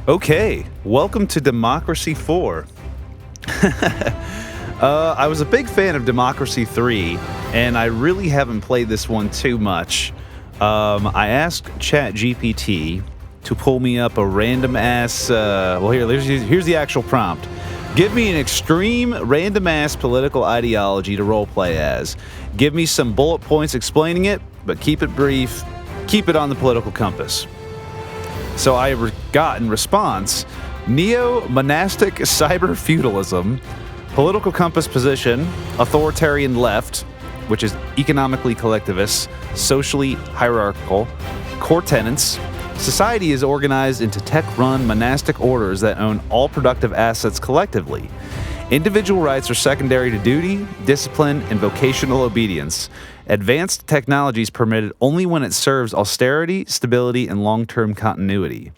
Okay, welcome to Democracy 4. I was a big fan of Democracy 3, and I really haven't played this one too much. I asked ChatGPT to pull me up a random ass. Here's the actual prompt. Give me an extreme random ass political ideology to roleplay as. Give me some bullet points explaining it, but keep it brief. Keep it on the political compass. So I got in response, Neo-Monastic Cyber-Feudalism, political compass position, authoritarian left, which is economically collectivist, socially hierarchical, core tenets. Society is organized into tech-run monastic orders that own all productive assets collectively. Individual rights are secondary to duty, discipline, and vocational obedience. Advanced technology is permitted only when it serves austerity, stability, and long-term continuity.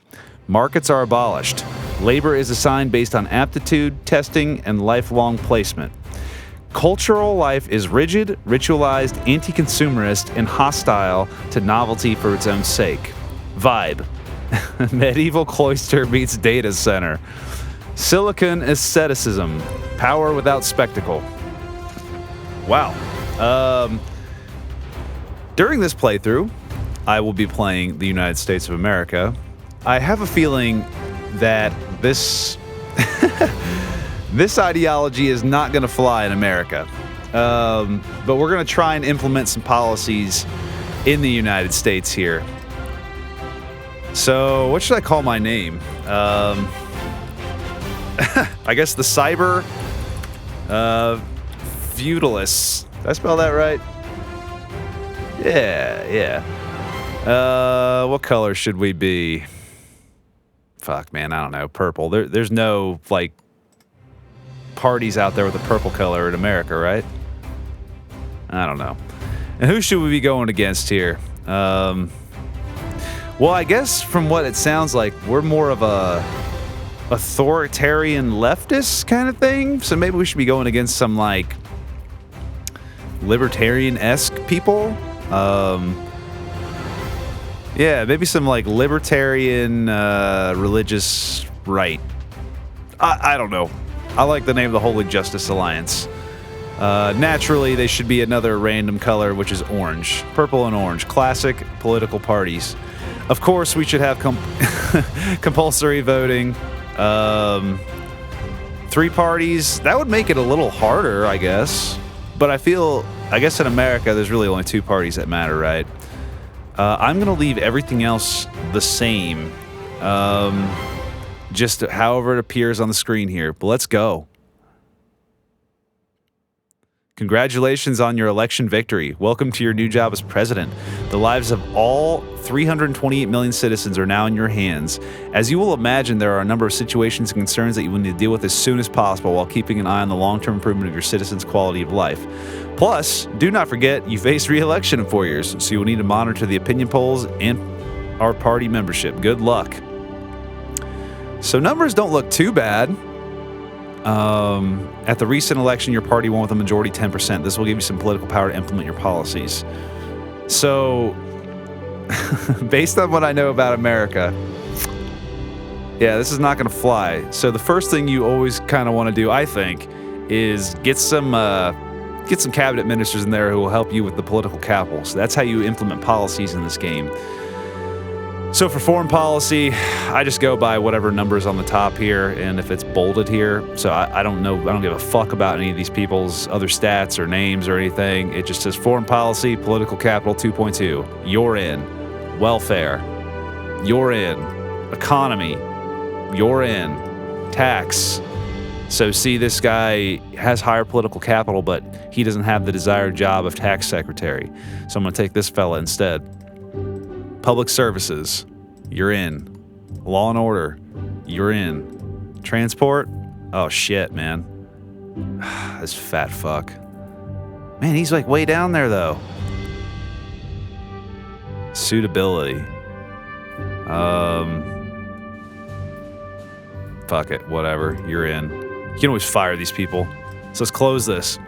Markets are abolished. Labor is assigned based on aptitude, testing, and lifelong placement. Cultural life is rigid, ritualized, anti-consumerist, and hostile to novelty for its own sake. Vibe. Medieval cloister meets data center. Silicon asceticism. Power without spectacle. Wow. During this playthrough, I will be playing the United States of America. I have a feeling that this this ideology is not going to fly in America. But we're going to try and implement some policies in the United States here. So, what should I call my name? I guess the Cyber-Feudalists. Did I spell that right? Yeah. What color should we be? Fuck, man, I don't know. Purple. There's no, like, parties out there with a purple color in America, right? I don't know. And who should we be going against here? Well, I guess from what it sounds like, we're more of a authoritarian leftist kind of thing. So maybe we should be going against some, like, libertarian-esque people. Yeah, maybe some, like, libertarian religious right. I don't know. I like the name of the Holy Justice Alliance. Naturally, they should be another random color, which is orange. Purple and orange. Classic political parties. Of course, we should have compulsory voting. 3 parties. That would make it a little harder, I guess. But I guess in America, there's really only 2 parties that matter, right? I'm going to leave everything else the same. Just however it appears on the screen here. But let's go. Congratulations on your election victory. Welcome to your new job as president. The lives of all 328 million citizens are now in your hands. As you will imagine, there are a number of situations and concerns that you will need to deal with as soon as possible while keeping an eye on the long-term improvement of your citizens' quality of life. Plus, do not forget, you face re-election in 4 years, so you will need to monitor the opinion polls and our party membership. Good luck. So numbers don't look too bad. At the recent election, your party won with a majority 10%. This will give you some political power to implement your policies. So, based on what I know about America, yeah, this is not going to fly. So the first thing you always kind of want to do, I think, is get some cabinet ministers in there who will help you with the political capital. So that's how you implement policies in this game. So for foreign policy, I just go by whatever number's on the top here, and if it's bolded here, so I don't know, I don't give a fuck about any of these people's other stats or names or anything. It just says foreign policy, political capital 2.2. You're in. Welfare. You're in. Economy. You're in. Tax. So see, this guy has higher political capital, but he doesn't have the desired job of tax secretary. So I'm going to take this fella instead. Public services, you're in. Law and order, you're in. Transport, oh shit, man. This fat fuck. Man, he's like way down there though. Suitability. Fuck it, whatever, you're in. You can always fire these people. So let's close this.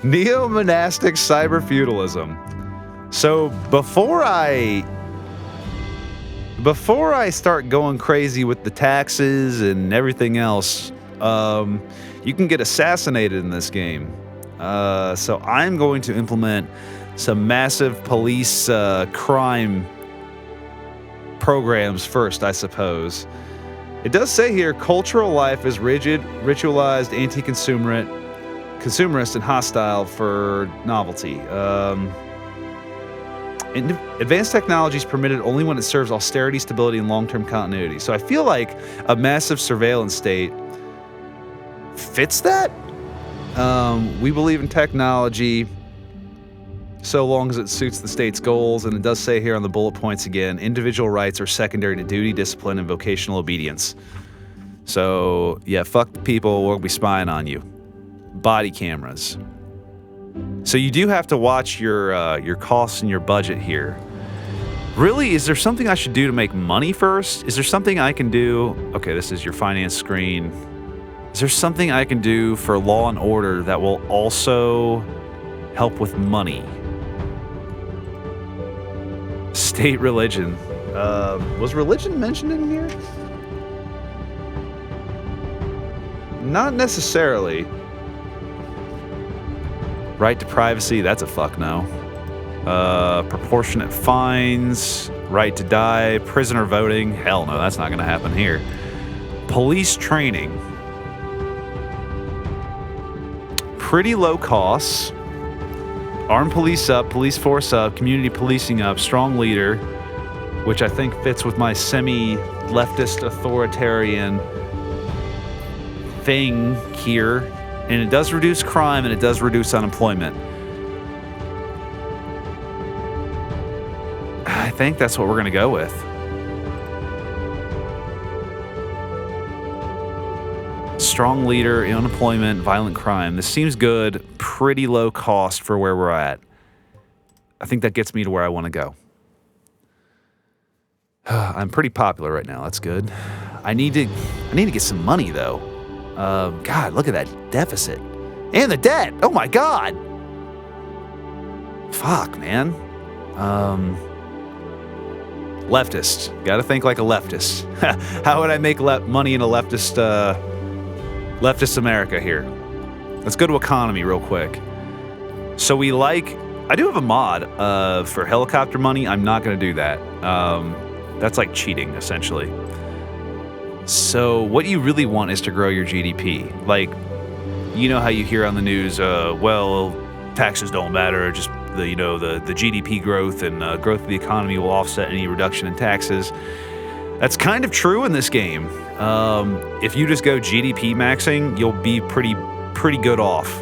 Neo-Monastic Cyber-Feudalism. So before I before I start going crazy with the taxes and everything else, you can get assassinated in this game. So I'm going to implement some massive police crime programs first, I suppose. It does say here, cultural life is rigid, ritualized, consumerist, and hostile for novelty. Advanced technology is permitted only when it serves austerity, stability, and long-term continuity. So I feel like a massive surveillance state fits that. We believe in technology so long as it suits the state's goals, and it does say here on the bullet points again, individual rights are secondary to duty, discipline, and vocational obedience. So, yeah, fuck the people, we'll be spying on you. Body cameras. So you do have to watch your costs and your budget here. Really, is there something I should do to make money first? Is there something I can do? Okay, this is your finance screen. Is there something I can do for law and order that will also help with money? State religion. Was religion mentioned in here? Not necessarily. Right to privacy, that's a fuck no. Proportionate fines, right to die, prisoner voting, hell no, that's not gonna happen here. Police training. Pretty low costs. Armed police up, police force up, community policing up, strong leader, which I think fits with my semi-leftist authoritarian thing here. And it does reduce crime and it does reduce unemployment. I think that's what we're going to go with. Strong leader, unemployment, violent crime. This seems good. Pretty low cost for where we're at. I think that gets me to where I want to go. I'm pretty popular right now. That's good. I need to get some money though. God, look at that deficit. And the debt. Oh my God. Fuck, man. Leftist. Gotta think like a leftist. How would I make money in a leftist America here? Let's go to economy real quick. So I do have a mod for helicopter money. I'm not gonna do that. That's like cheating, essentially. So what you really want is to grow your GDP. Like, you know how you hear on the news, well, taxes don't matter, just the GDP growth and growth of the economy will offset any reduction in taxes. That's kind of true in this game. If you just go GDP maxing, you'll be pretty good off.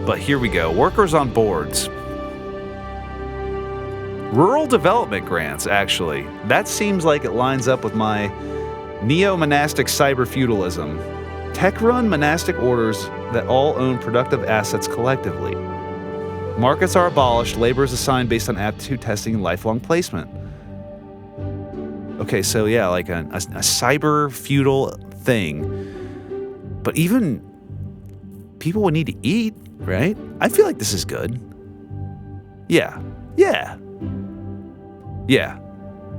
But here we go. Workers on boards. Rural development grants, actually. That seems like it lines up with my Neo-Monastic Cyber-Feudalism. Tech-run monastic orders that all own productive assets collectively. Markets are abolished, labor is assigned based on aptitude testing and lifelong placement. Okay, so yeah, like a cyber-feudal thing. But even people would need to eat, right? I feel like this is good. Yeah.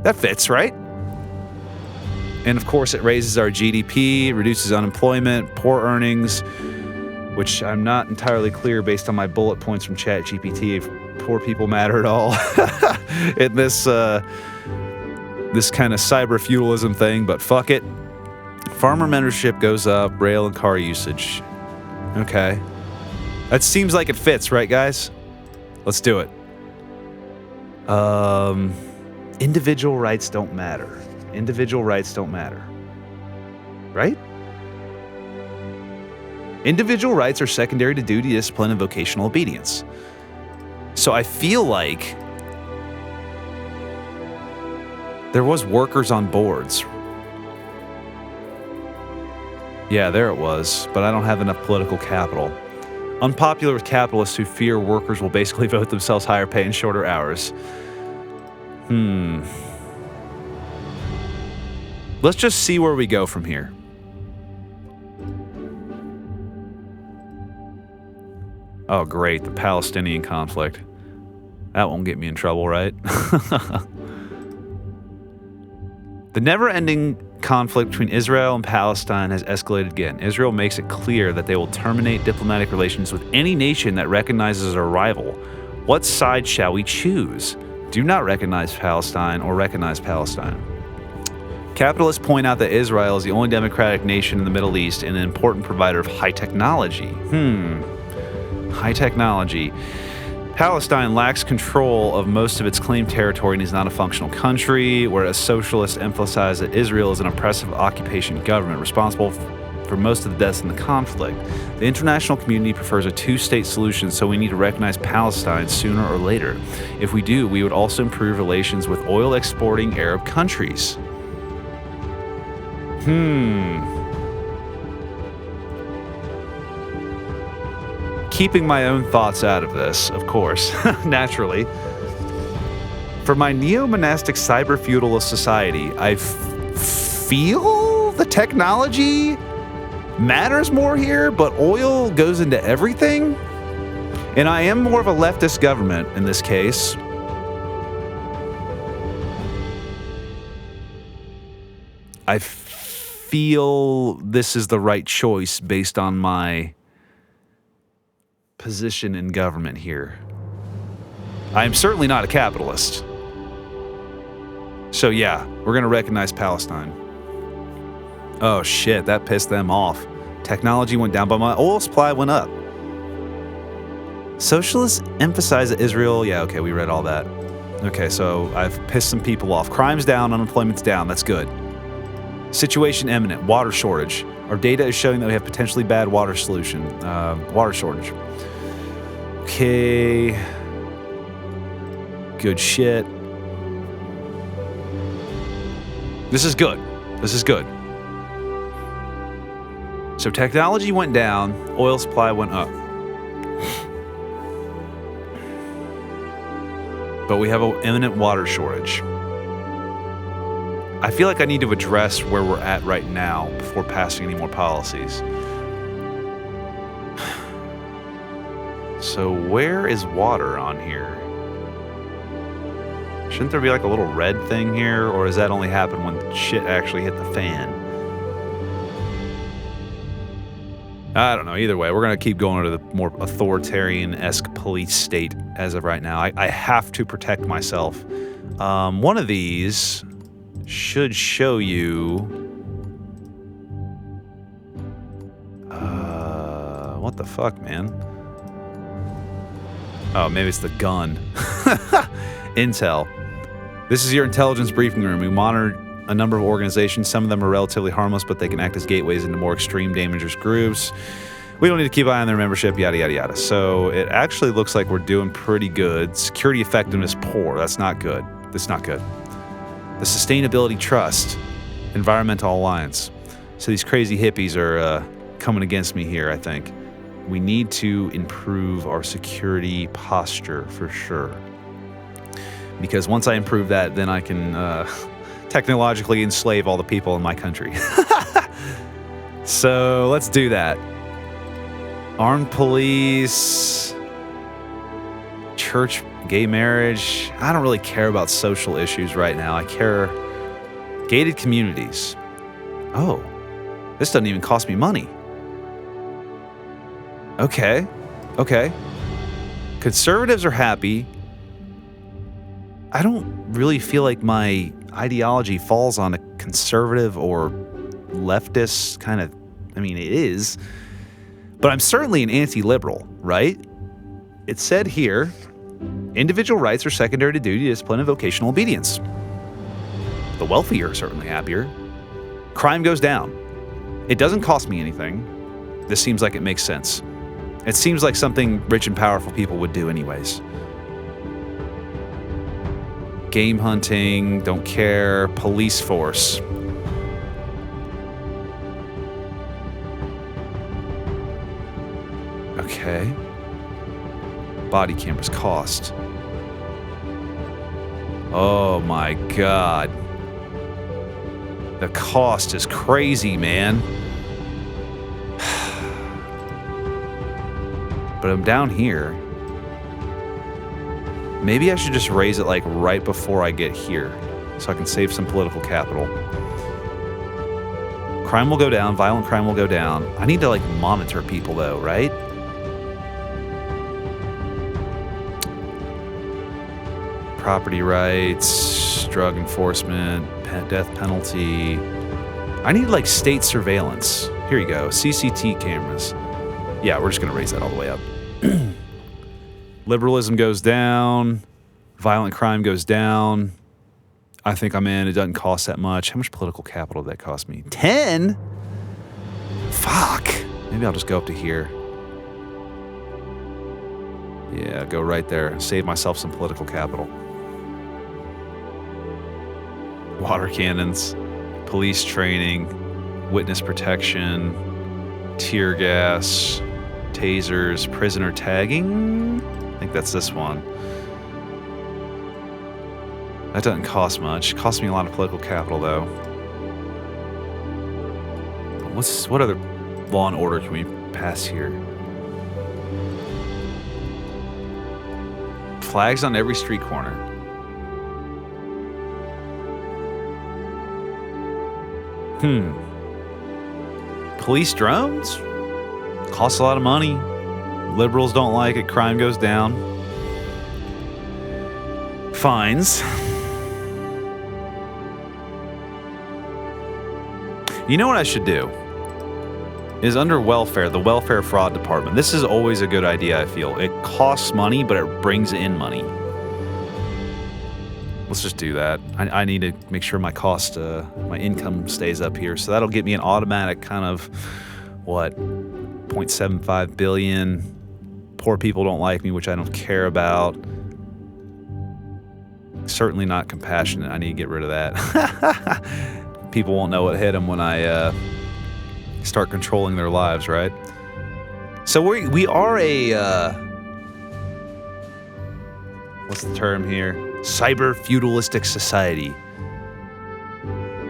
That fits, right? And of course, it raises our GDP, reduces unemployment, poor earnings, which I'm not entirely clear based on my bullet points from ChatGPT if poor people matter at all in this kind of cyber-feudalism thing, but fuck it. Farmer mentorship goes up, rail and car usage. Okay. That seems like it fits, right, guys? Let's do it. Individual rights don't matter. Individual rights don't matter. Right? Individual rights are secondary to duty, discipline, and vocational obedience. So I feel like there was workers on boards. Yeah, there it was, but I don't have enough political capital. Unpopular with capitalists who fear workers will basically vote themselves higher pay and shorter hours. Let's just see where we go from here. Oh, great, the Palestinian conflict. That won't get me in trouble, right? The never-ending conflict between Israel and Palestine has escalated again. Israel makes it clear that they will terminate diplomatic relations with any nation that recognizes a rival. What side shall we choose? Do not recognize Palestine or recognize Palestine. Capitalists point out that Israel is the only democratic nation in the Middle East and an important provider of high technology. High technology. Palestine lacks control of most of its claimed territory and is not a functional country, whereas socialists emphasize that Israel is an oppressive occupation government responsible for most of the deaths in the conflict. The international community prefers a two-state solution, so we need to recognize Palestine sooner or later. If we do, we would also improve relations with oil-exporting Arab countries. Keeping my own thoughts out of this, of course, naturally. For my neo-monastic cyber-feudalist society, I feel the technology matters more here, but oil goes into everything. And I am more of a leftist government in this case. I feel this is the right choice based on my position in government here. I am certainly not a capitalist. So yeah, we're going to recognize Palestine. Oh shit, that pissed them off. Technology went down, but my oil supply went up. Socialists emphasize that Israel... Yeah, okay, we read all that. Okay, so I've pissed some people off. Crime's down, unemployment's down. That's good. Situation imminent. Water shortage. Our data is showing that we have potentially bad water shortage. Okay. Good shit. This is good. This is good. So technology went down, oil supply went up. But we have an imminent water shortage. I feel like I need to address where we're at right now before passing any more policies. So where is water on here? Shouldn't there be like a little red thing here, or does that only happen when shit actually hit the fan? I don't know. Either way, we're going to keep going to the more authoritarian-esque police state as of right now. I have to protect myself. One of these should show you... what the fuck, man? Oh, maybe it's the gun. Intel. This is your intelligence briefing room. We monitor a number of organizations. Some of them are relatively harmless, but they can act as gateways into more extreme, dangerous groups. We don't need to keep an eye on their membership, yada, yada, yada. So it actually looks like we're doing pretty good. Security effectiveness, poor. That's not good. That's not good. The Sustainability Trust, Environmental Alliance. So these crazy hippies are coming against me here, I think. We need to improve our security posture for sure. Because once I improve that, then I can technologically enslave all the people in my country. So let's do that. Armed police, church, gay marriage. I don't really care about social issues right now. I care gated communities. Oh, this doesn't even cost me money. Okay. Conservatives are happy. I don't really feel like my ideology falls on a conservative or leftist kind of... I mean, it is. But I'm certainly an anti-liberal, right? It said here, individual rights are secondary to duty, discipline, and vocational obedience. The wealthy are certainly happier. Crime goes down. It doesn't cost me anything. This seems like it makes sense. It seems like something rich and powerful people would do anyways. Game hunting, don't care, police force. Okay. Body cameras cost. Oh my god. The cost is crazy, man. But I'm down here. Maybe I should just raise it like right before I get here. so I can save some political capital. Crime will go down. Violent crime will go down. I need to, like, monitor people, though, right? Property rights, drug enforcement, death penalty. I need, like, state surveillance. Here you go. CCT cameras. Yeah, we're just going to raise that all the way up. Liberalism goes down. Violent crime goes down. I think I'm in. It doesn't cost that much. How much political capital did that cost me? 10? Fuck. Maybe I'll just go up to here. Yeah, go right there. Save myself some political capital. Water cannons, police training, witness protection, tear gas, tasers, prisoner tagging. I think that's this one. That doesn't cost much. It costs me a lot of political capital, though. What other law and order can we pass here? Flags on every street corner. Police drones? Costs a lot of money. Liberals don't like it. Crime goes down. Fines. You know what I should do? Is under welfare, the welfare fraud department. This is always a good idea, I feel. It costs money, but it brings in money. Let's just do that. I need to make sure my my income stays up here. So that'll get me an automatic kind of, what, 0.75 billion. Poor people don't like me, which I don't care about. Certainly not compassionate. I need to get rid of that. People won't know what hit them when I start controlling their lives, right? So we are a... what's the term here? Cyber-Feudalistic society.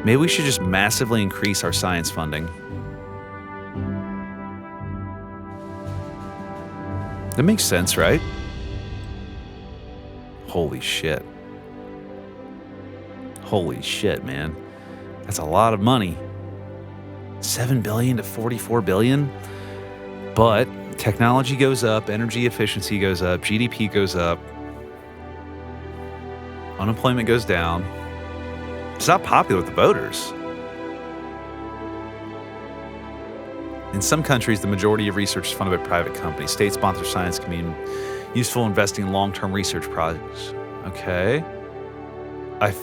Maybe we should just massively increase our science funding. That makes sense, right? Holy shit. Holy shit, man. That's a lot of money. 7 billion to 44 billion. But technology goes up, energy efficiency goes up, GDP goes up. Unemployment goes down. It's not popular with the voters. In some countries, the majority of research is funded by private companies. State-sponsored science can be useful investing in long-term research projects. Okay. I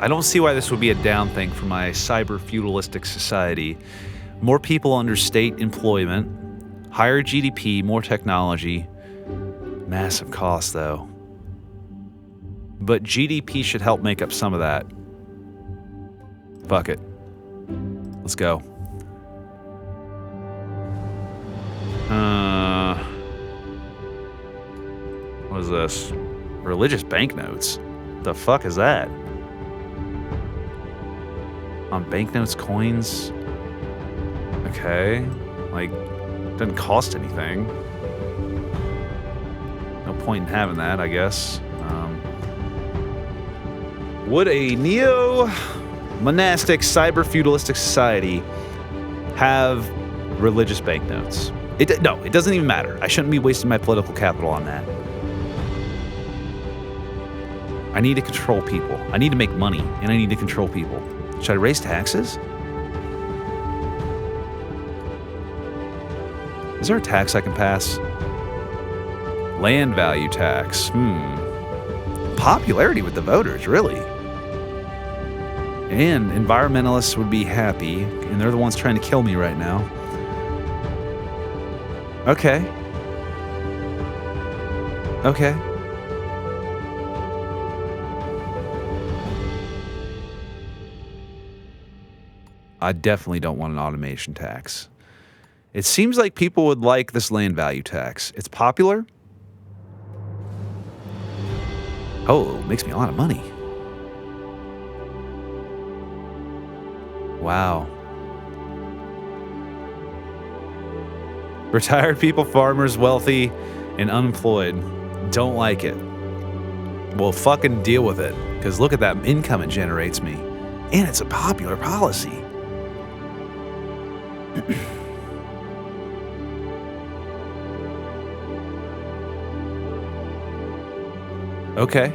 don't see why this would be a down thing for my cyber-feudalistic society. More people under state employment, higher GDP, more technology. Massive cost, though. But GDP should help make up some of that. Fuck it. Let's go. What is this? Religious banknotes. The fuck is that? On banknotes, coins. Okay. Like, doesn't cost anything. No point in having that, I guess. Would a neo-monastic cyber-feudalistic society have religious banknotes? No, it doesn't even matter. I shouldn't be wasting my political capital on that. I need to control people. I need to make money, and I need to control people. Should I raise taxes? Is there a tax I can pass? Land value tax. Popularity with the voters, really. And environmentalists would be happy, and they're the ones trying to kill me right now. Okay. Okay. I definitely don't want an automation tax. It seems like people would like this land value tax. It's popular. Oh, it makes me a lot of money. Wow. Retired people, farmers, wealthy, and unemployed don't like it. Well, fucking deal with it. Because look at that income it generates me. And it's a popular policy. Okay.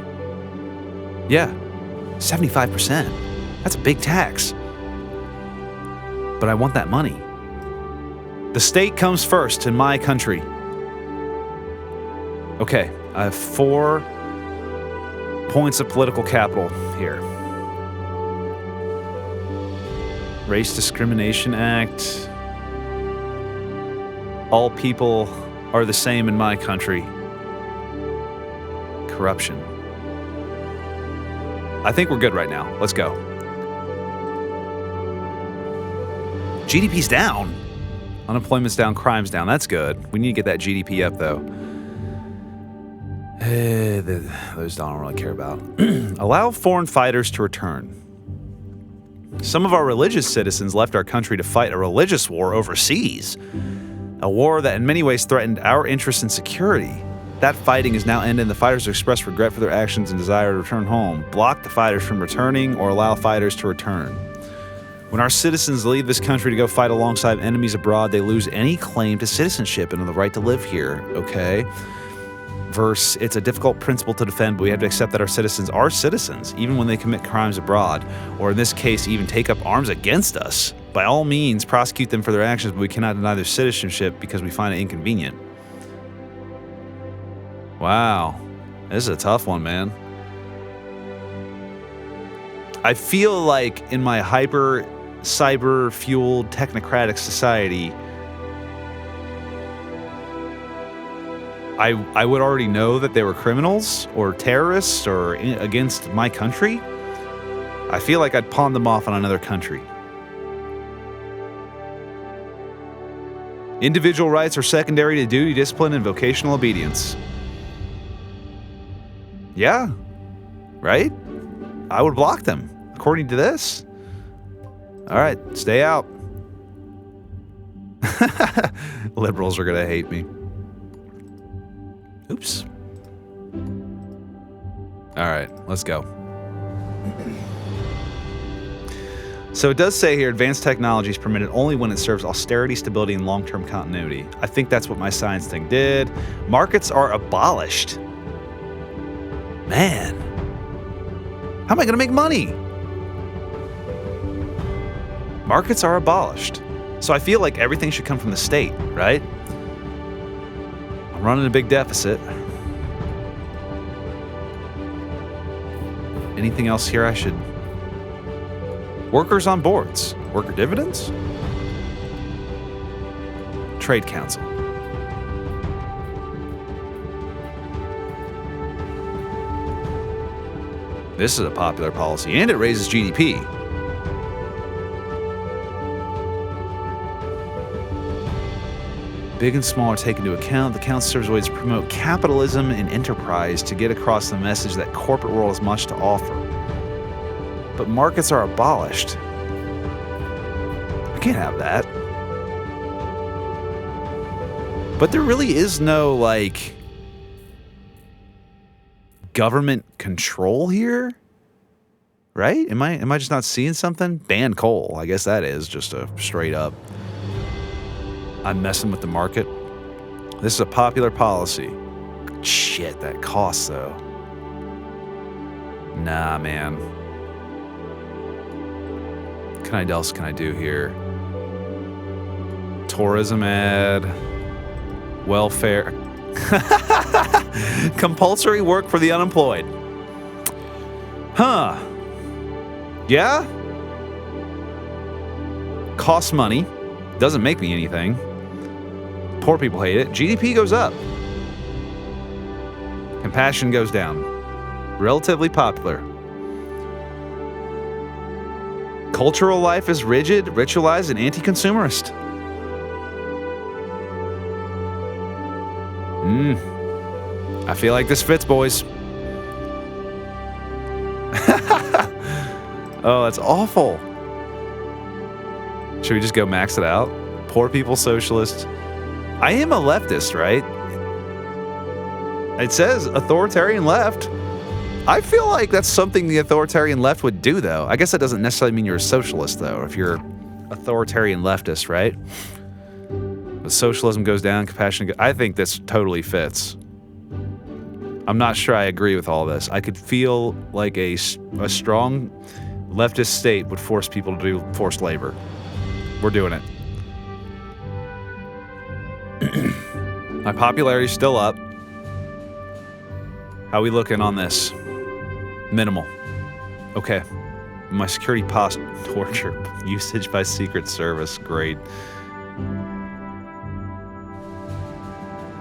Yeah. 75%. That's a big tax. But I want that money. The state comes first in my country. Okay. I have 4 points of political capital here. Race Discrimination Act. All people are the same in my country. Corruption. I think we're good right now. Let's go. GDP's down. Unemployment's down, crime's down. That's good. We need to get that GDP up, though. Those I don't really care about. Allow foreign fighters to return. Some of our religious citizens left our country to fight a religious war overseas. A war that in many ways threatened our interests and security. That fighting is now ended and the fighters express regret for their actions and desire to return home. Block the fighters from returning or allow fighters to return. When our citizens leave this country to go fight alongside enemies abroad, they lose any claim to citizenship and the right to live here, okay? Verse, it's a difficult principle to defend, but we have to accept that our citizens are citizens, even when they commit crimes abroad, or in this case, even take up arms against us. By all means, prosecute them for their actions, but we cannot deny their citizenship because we find it inconvenient. Wow. This is a tough one, man. I feel like in my cyber-fueled technocratic society, I would already know that they were criminals or terrorists or against my country. I feel like I'd pawn them off on another country. Individual rights are secondary to duty, discipline, and vocational obedience. Yeah, right? I would block them, according to this. All right, stay out. Liberals are gonna hate me. Oops. All right, let's go. So it does say here, advanced technology is permitted only when it serves austerity, stability, and long-term continuity. I think that's what my science thing did. Markets are abolished. Man, how am I going to make money? Markets are abolished. So I feel like everything should come from the state, right? I'm running a big deficit. Anything else here I should... Workers on boards. Worker dividends? Trade Council. This is a popular policy, and it raises GDP. Big and small are taken into account. The council serves ways to promote capitalism and enterprise to get across the message that corporate world has much to offer. But markets are abolished. I can't have that. But there really is no, like, government control here, right? Am I just not seeing something? Ban coal. I guess that is just a straight up. I'm messing with the market. This is a popular policy. Shit, that costs though. Nah, man. What else can I do here? Tourism ad. Welfare. Compulsory work for the unemployed. Huh. Yeah? Costs money. Doesn't make me anything. Poor people hate it. GDP goes up. Compassion goes down. Relatively popular. Cultural life is rigid, ritualized, and anti-consumerist. I feel like this fits, boys. Oh, that's awful. Should we just go max it out? Poor people socialist. I am a leftist, right? It says authoritarian left. I feel like that's something the authoritarian left would do, though. I guess that doesn't necessarily mean you're a socialist, though, if you're authoritarian leftist, right? But socialism goes down, compassion. I think this totally fits. I'm not sure I agree with all this. I could feel like a strong leftist state would force people to do forced labor. We're doing it. My popularity's still up. How we looking on this? Minimal. Okay. My security post torture usage by Secret Service. Great.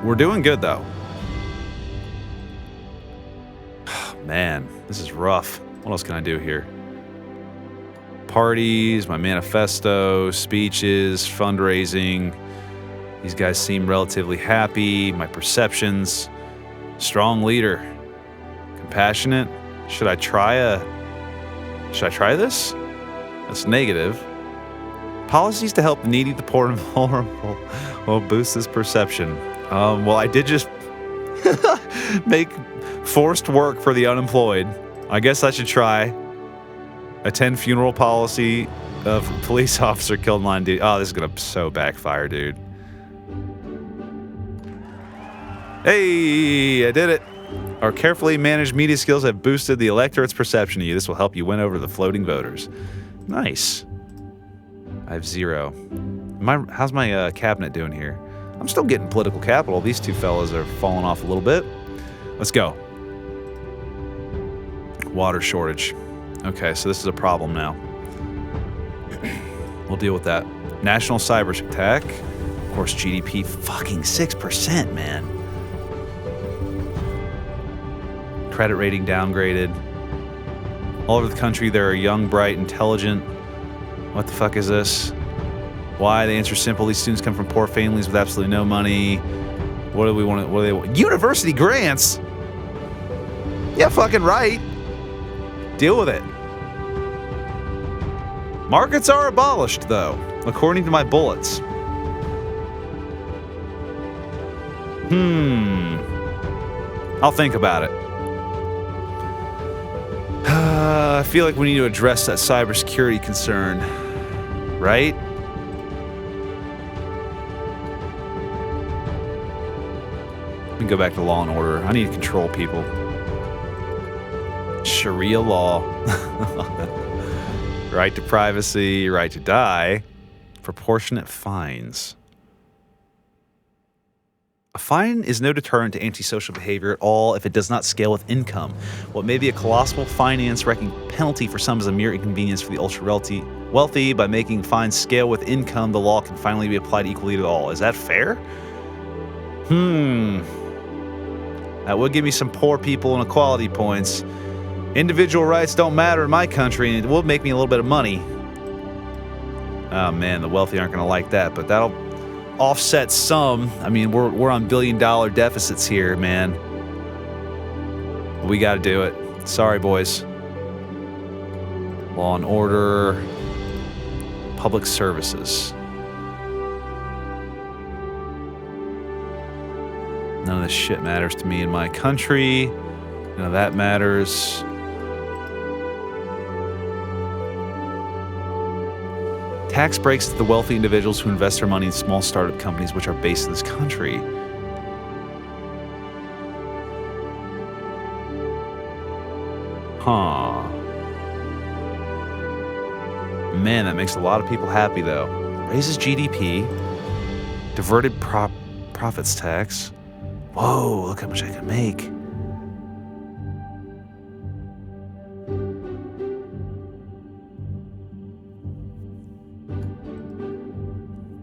We're doing good, though. Man, this is rough. What else can I do here? Parties, my manifesto, speeches, fundraising. These guys seem relatively happy. My perceptions. Strong leader. Compassionate. Should I try this? That's negative. Policies to help the needy, the poor, and vulnerable will boost this perception. Well, I did just make forced work for the unemployed. I guess I should try. Attend funeral policy of police officer killed in line of duty. Oh, this is gonna so backfire, dude. Hey, I did it. Our carefully managed media skills have boosted the electorate's perception of you. This will help you win over the floating voters. Nice. I have 0. How's my cabinet doing here? I'm still getting political capital. These two fellas are falling off a little bit. Let's go. Water shortage. Okay, so this is a problem now. We'll deal with that. National cyber attack. Of course, GDP fucking 6%, man. Credit rating downgraded. All over the country, there are young, bright, intelligent. What the fuck is this? Why? The answer is simple. These students come from poor families with absolutely no money. What do we want? What do they want? University grants? Yeah, fucking right. Deal with it. Markets are abolished, though, according to my bullets. I'll think about it. I feel like we need to address that cybersecurity concern, right? Let me go back to law and order. I need to control people. Sharia law. Right to privacy, right to die. Proportionate fines. A fine is no deterrent to antisocial behavior at all if it does not scale with income. What may be a colossal finance-wrecking penalty for some is a mere inconvenience for the ultra-wealthy. By making fines scale with income, the law can finally be applied equally to all. Is that fair? That would give me some poor people and equality points. Individual rights don't matter in my country, and it will make me a little bit of money. Oh man, the wealthy aren't going to like that, but that'll offset some. I mean, we're on billion-dollar deficits here, man. We got to do it. Sorry, boys. Law and order. Public services. None of this shit matters to me in my country. None of that matters. Tax breaks to the wealthy individuals who invest their money in small startup companies which are based in this country. Huh. Man, that makes a lot of people happy, though. Raises GDP. Diverted profits tax. Whoa, look how much I can make.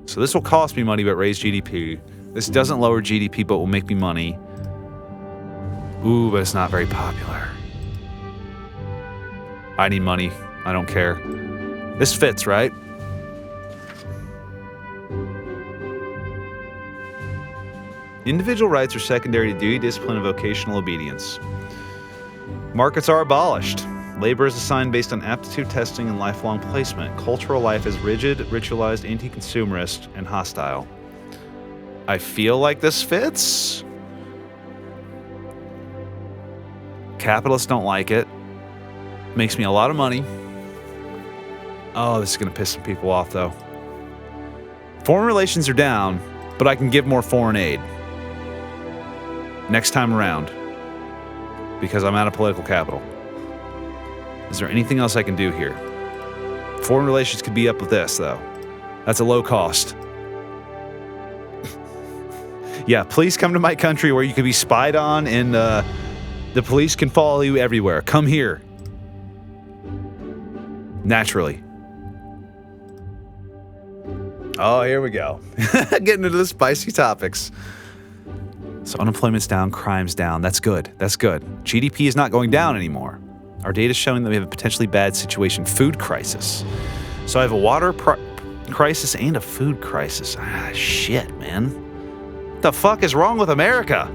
So this will cost me money, but raise GDP. This doesn't lower GDP, but will make me money. Ooh, but it's not very popular. I need money. I don't care. This fits, right? Individual rights are secondary to duty, discipline, and vocational obedience. Markets are abolished. Labor is assigned based on aptitude testing and lifelong placement. Cultural life is rigid, ritualized, anti-consumerist, and hostile. I feel like this fits. Capitalists don't like it. Makes me a lot of money. Oh, this is going to piss some people off, though. Foreign relations are down, but I can give more foreign aid. Next time around. Because I'm out of political capital. Is there anything else I can do here? Foreign relations could be up with this, though. That's a low cost. Yeah, please come to my country where you can be spied on and the police can follow you everywhere. Come here. Naturally. Oh, here we go. Getting into the spicy topics. So unemployment's down, crime's down. That's good. That's good. GDP is not going down anymore. Our data is showing that we have a potentially bad situation. Food crisis. So I have a water crisis and a food crisis. Ah, shit, man. What the fuck is wrong with America?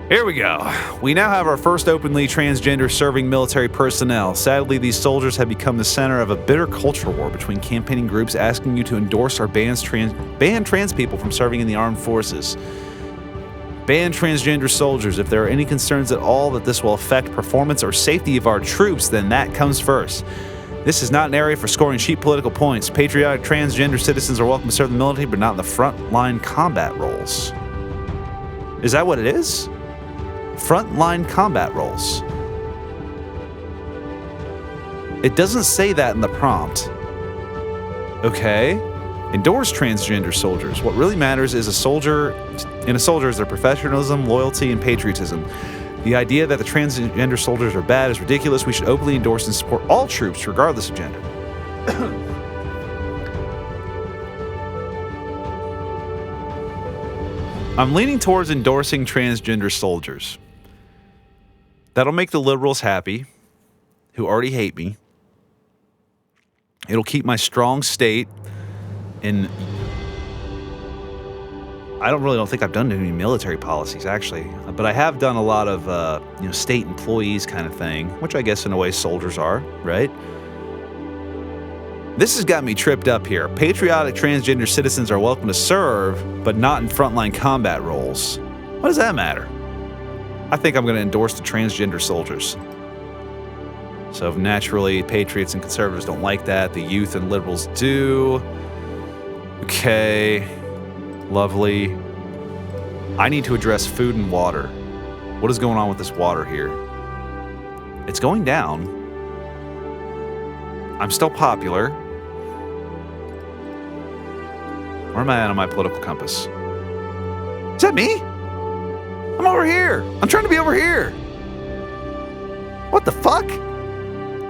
Here we go. We now have our first openly transgender serving military personnel. Sadly, these soldiers have become the center of a bitter culture war between campaigning groups asking you to endorse or ban trans people from serving in the armed forces. Ban transgender soldiers. If there are any concerns at all that this will affect performance or safety of our troops, then that comes first. This is not an area for scoring cheap political points. Patriotic transgender citizens are welcome to serve the military, but not in the front-line combat roles. Is that what it is? Front-line combat roles. It doesn't say that in the prompt. Okay. Endorse transgender soldiers. What really matters is in a soldier is their professionalism, loyalty, and patriotism. The idea that the transgender soldiers are bad is ridiculous. We should openly endorse and support all troops, regardless of gender. I'm leaning towards endorsing transgender soldiers. That'll make the liberals happy, who already hate me. It'll keep my strong state in... I don't think I've done any military policies, actually. But I have done a lot of, state employees kind of thing, which I guess in a way soldiers are, right? This has got me tripped up here. Patriotic transgender citizens are welcome to serve, but not in frontline combat roles. What does that matter? I think I'm going to endorse the transgender soldiers. So naturally, patriots and conservatives don't like that. The youth and liberals do. Okay. Lovely. I need to address food and water. What is going on with this water here? It's going down. I'm still popular. Where am I at on my political compass? Is that me? I'm over here. I'm trying to be over here. What the fuck?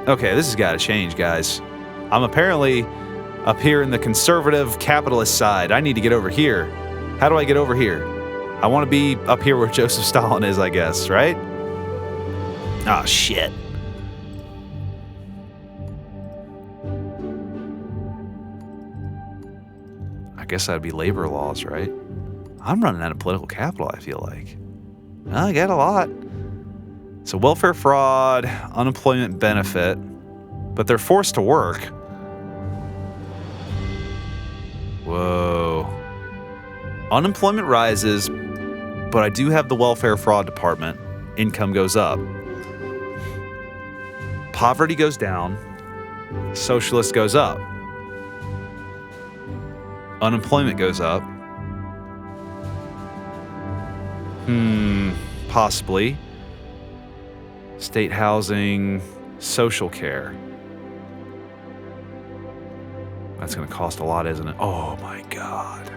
Okay, this has got to change, guys. I'm apparently up here in the conservative capitalist side. I need to get over here. How do I get over here? I want to be up here where Joseph Stalin is, I guess, right? Oh, shit. I guess that'd be labor laws, right? I'm running out of political capital, I feel like. I got a lot. So welfare fraud, unemployment benefit, but they're forced to work. Whoa. Unemployment rises, but I do have the welfare fraud department. Income goes up. Poverty goes down. Socialist goes up. Unemployment goes up. Possibly. State housing, social care. That's going to cost a lot, isn't it? Oh my God.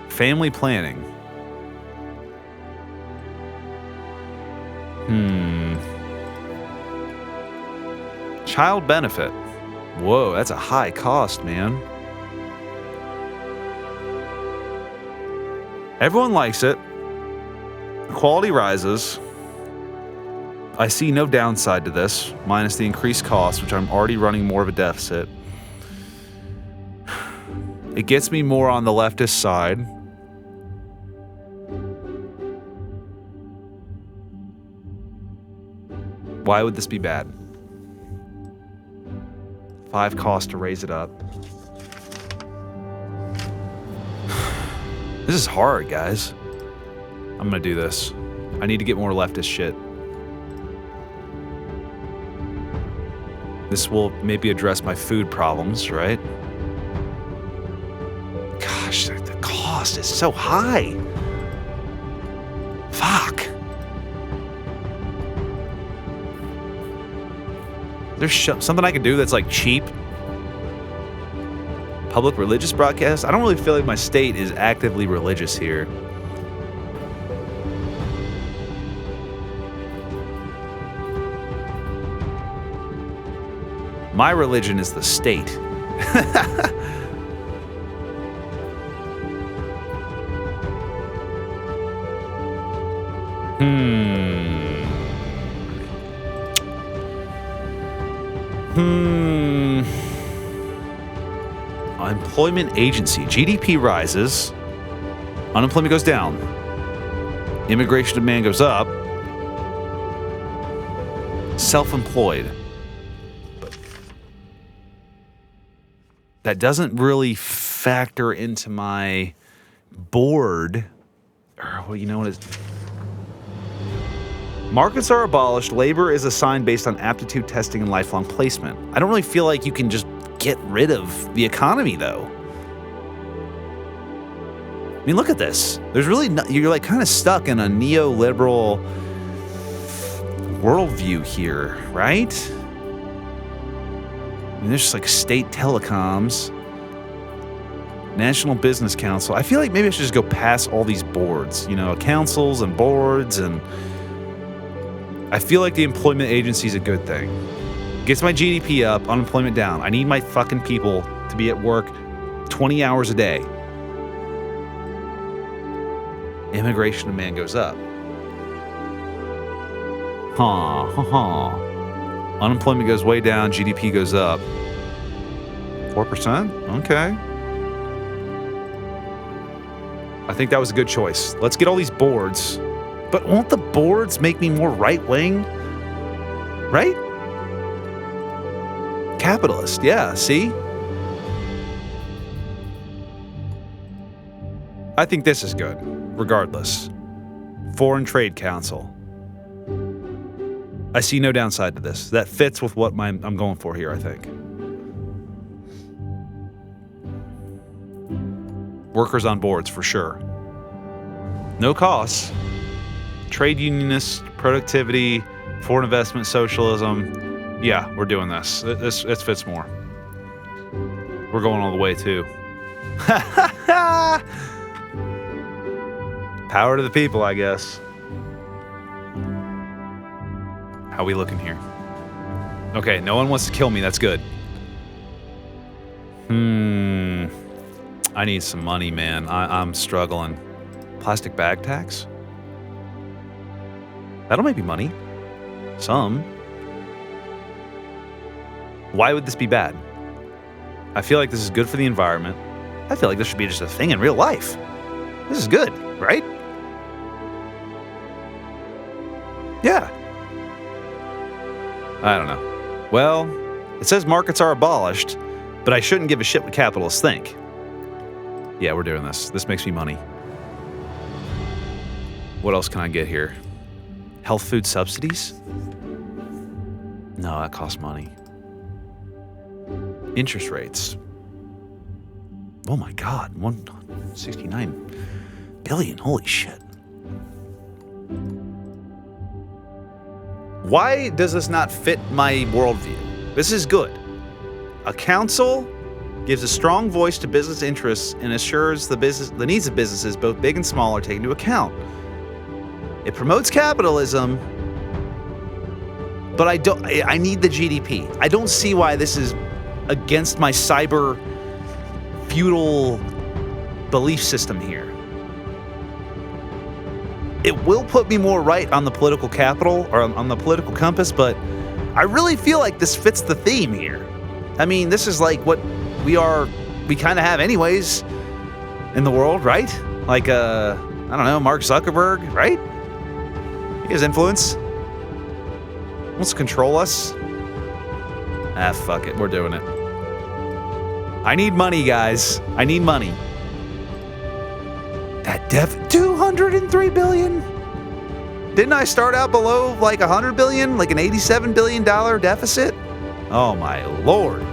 Family planning. Child benefit. Whoa, that's a high cost, man. Everyone likes it. Quality rises. I see no downside to this, minus the increased cost, which I'm already running more of a deficit. It gets me more on the leftist side. Why would this be bad? 5 costs to raise it up. This is hard, guys. I'm gonna do this. I need to get more leftist shit. This will maybe address my food problems, right? Gosh, the cost is so high. Fuck. There's something I can do that's like cheap. Public religious broadcast? I don't really feel like my state is actively religious here. My religion is the state. Employment agency. GDP rises. Unemployment goes down. Immigration demand goes up. Self-employed. That doesn't really factor into my board. Well, you know what is... Markets are abolished. Labor is assigned based on aptitude testing and lifelong placement. I don't really feel like you can just get rid of the economy, though. I mean, look at this. There's really no, you're like kind of stuck in a neoliberal worldview here, right? I mean, there's just like state telecoms, National Business Council. I feel like maybe I should just go past all these boards, you know, councils and boards, and I feel like the employment agency is a good thing. Gets my GDP up, unemployment down. I need my fucking people to be at work 20 hours a day. Immigration demand goes up. Unemployment goes way down, GDP goes up. 4%? Okay. I think that was a good choice. Let's get all these boards. But won't the boards make me more right-wing? Right? Capitalist, yeah, see? I think this is good, regardless. Foreign Trade Council. I see no downside to this. That fits with what I'm going for here, I think. Workers on boards, for sure. No costs. Trade unionist, productivity, foreign investment, socialism. Yeah, we're doing this. This fits more. We're going all the way, too. Power to the people, I guess. How we looking here? Okay, no one wants to kill me. That's good. I need some money, man. I'm struggling. Plastic bag tax? That'll make me money. Some. Why would this be bad? I feel like this is good for the environment. I feel like this should be just a thing in real life. This is good, right? Yeah. I don't know. Well, it says markets are abolished, but I shouldn't give a shit what capitalists think. Yeah, we're doing this. This makes me money. What else can I get here? Health food subsidies? No, that costs money. Interest rates. Oh my God, 169 billion. Holy shit. Why does this not fit my worldview? This is good. A council gives a strong voice to business interests and assures the needs of businesses, both big and small, are taken into account. It promotes capitalism, but I need the GDP. I don't see why this is against my cyber-feudal belief system here. It will put me more right on the political capital, or on the political compass, but I really feel like this fits the theme here. I mean, this is like what we kind of have anyways in the world, right? Like, I don't know, Mark Zuckerberg, right? He has influence. Wants to control us. Ah, fuck it, we're doing it. I need money, guys. I need money. That 203 billion? Didn't I start out below like 100 billion, like an $87 billion deficit? Oh my lord.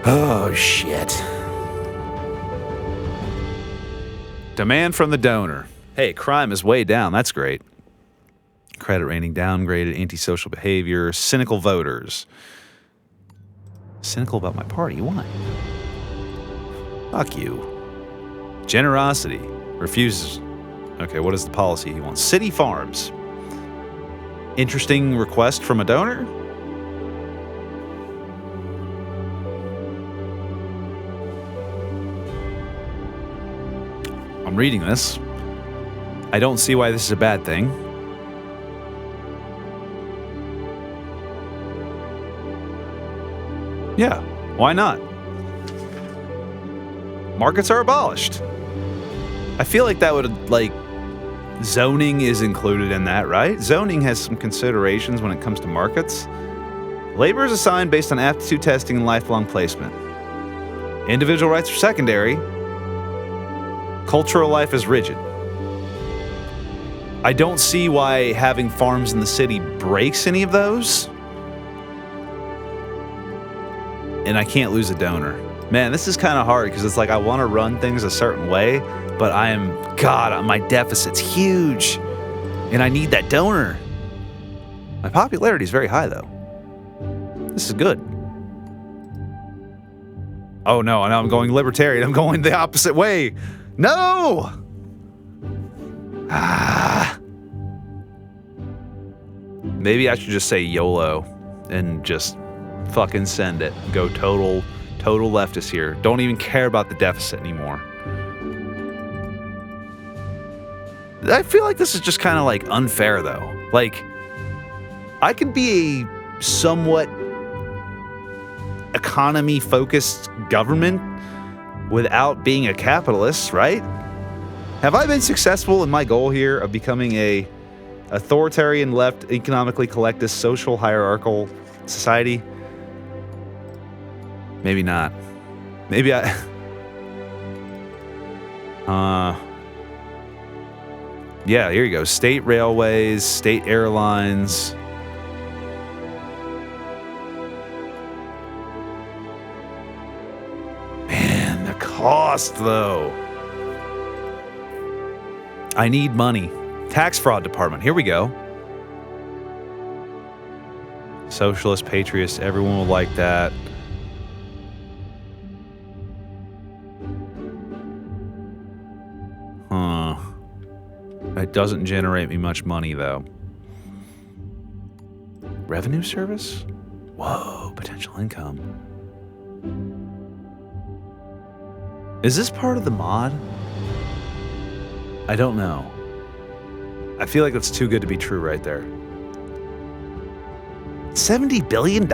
Oh shit. Demand from the donor. Hey, crime is way down. That's great. Credit rating downgraded, antisocial behavior, cynical voters. Cynical about my party? Why? Fuck you. Generosity. Refuses. Okay, what is the policy he wants? City farms. Interesting request from a donor? I'm reading this. I don't see why this is a bad thing. Yeah, why not? Markets are abolished. I feel like that would, like, zoning is included in that, right? Zoning has some considerations when it comes to markets. Labor is assigned based on aptitude testing and lifelong placement. Individual rights are secondary. Cultural life is rigid. I don't see why having farms in the city breaks any of those. And I can't lose a donor. Man, this is kind of hard because it's like I want to run things a certain way, but God, my deficit's huge. And I need that donor. My popularity is very high, though. This is good. Oh, no, I'm going libertarian. I'm going the opposite way. No! Maybe I should just say YOLO and just fucking send it. Go total leftist here. Don't even care about the deficit anymore. I feel like this is just kind of like unfair though. Like, I could be a somewhat economy-focused government without being a capitalist, right? Have I been successful in my goal here of becoming a authoritarian left, economically collectivist, social hierarchical society? Maybe not. Maybe I... Yeah, here you go. State railways, state airlines. Man, the cost, though. I need money. Tax fraud department. Here we go. Socialist, patriots, everyone will like that. It doesn't generate me much money, though. Revenue service? Whoa, potential income. Is this part of the mod? I don't know. I feel like that's too good to be true right there. $70 billion?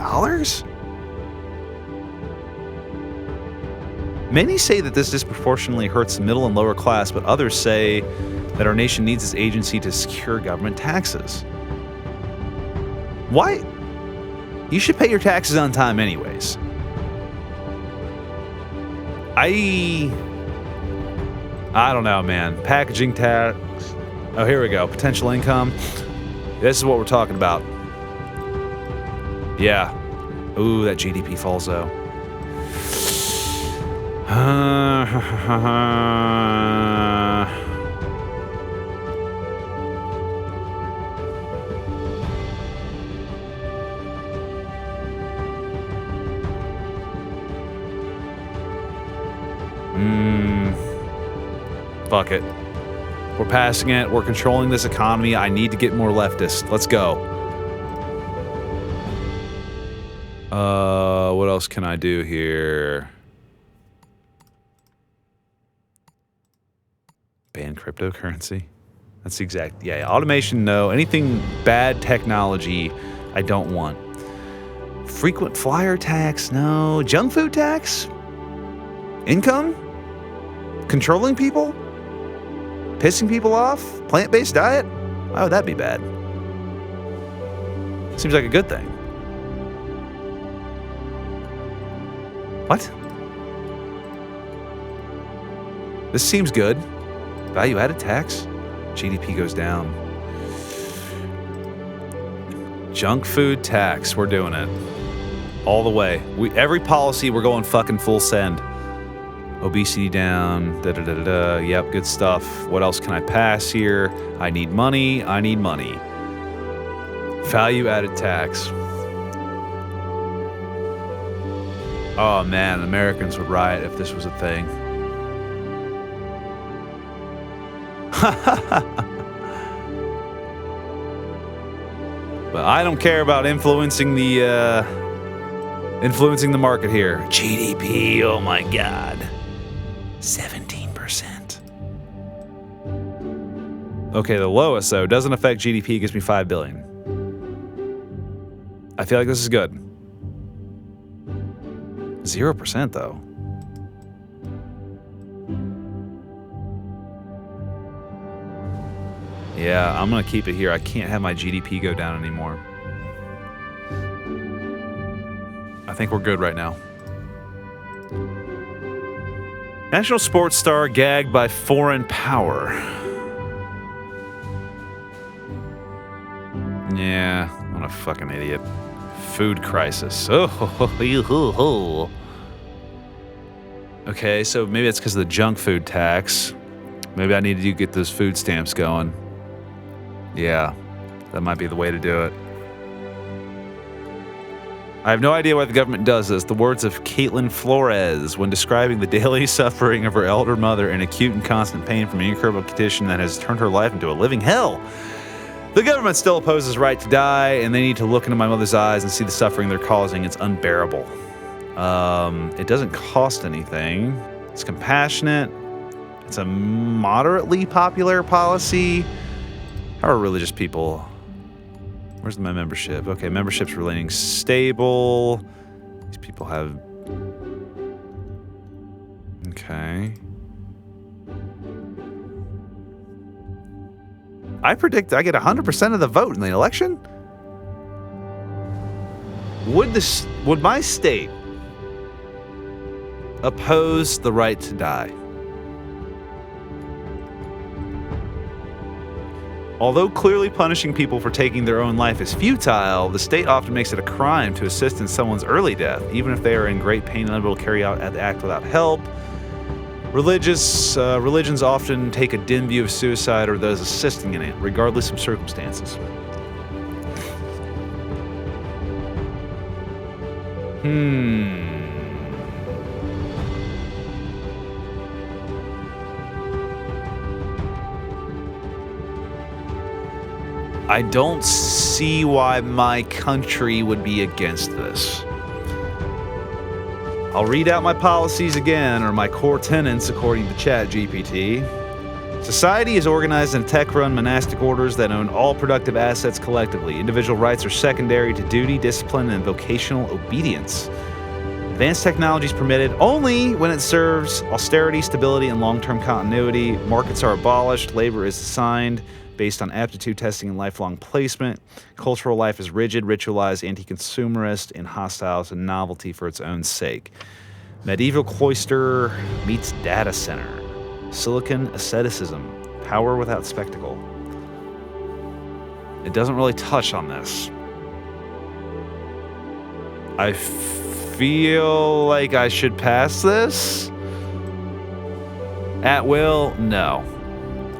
Many say that this disproportionately hurts the middle and lower class, but others say that our nation needs this agency to secure government taxes. Why? You should pay your taxes on time anyways. I don't know, man. Packaging tax. Oh, here we go. Potential income. This is what we're talking about. Yeah. Ooh, that GDP falls though. Fuck it. We're passing it. We're controlling this economy. I need to get more leftist. Let's go. What else can I do here? Ban cryptocurrency. That's the exact... Yeah, automation, no. Anything bad technology, I don't want. Frequent flyer tax, no. Junk food tax? Income? Controlling people? Pissing people off? Plant-based diet? Why would that be bad? Seems like a good thing. What? This seems good. Value-added tax? GDP goes down. Junk food tax. We're doing it. All the way. Every policy, we're going fucking full send. Obesity down. Da-da-da-da-da. Yep, good stuff. What else can I pass here? I need money. I need money. Value-added tax. Oh, man. Americans would riot if this was a thing. But I don't care about influencing the market here. GDP, oh my god. 17%. Okay, the lowest though doesn't affect GDP, gives me 5 billion. I feel like this is good. 0% though. Yeah, I'm gonna keep it here. I can't have my GDP go down anymore. I think we're good right now. National sports star gagged by foreign power. Yeah, what a fucking idiot. Food crisis. Oh, okay, so maybe it's because of the junk food tax. Maybe I need to get those food stamps going. Yeah, that might be the way to do it. I have no idea why the government does this. The words of Caitlin Flores when describing the daily suffering of her elder mother in acute and constant pain from an incurable condition that has turned her life into a living hell. The government still opposes right to die, and they need to look into my mother's eyes and see the suffering they're causing. It's unbearable. It doesn't cost anything. It's compassionate. It's a moderately popular policy. How are religious people? Where's my membership? Okay, membership's remaining stable. These people have... Okay. I predict I get 100% of the vote in the election? Would my state oppose the right to die? Although clearly punishing people for taking their own life is futile, the state often makes it a crime to assist in someone's early death, even if they are in great pain and unable to carry out the act without help. Religions often take a dim view of suicide or those assisting in it, regardless of circumstances. I don't see why my country would be against this. I'll read out my policies again, or my core tenets according to ChatGPT. Society is organized in tech-run monastic orders that own all productive assets collectively. Individual rights are secondary to duty, discipline, and vocational obedience. Advanced technology is permitted only when it serves austerity, stability, and long-term continuity. Markets are abolished. Labor is assigned based on aptitude testing and lifelong placement. Cultural life is rigid, ritualized, anti-consumerist, and hostile to novelty for its own sake. Medieval cloister meets data center. Silicon asceticism. Power without spectacle. It doesn't really touch on this. I feel like I should pass this. At will, no.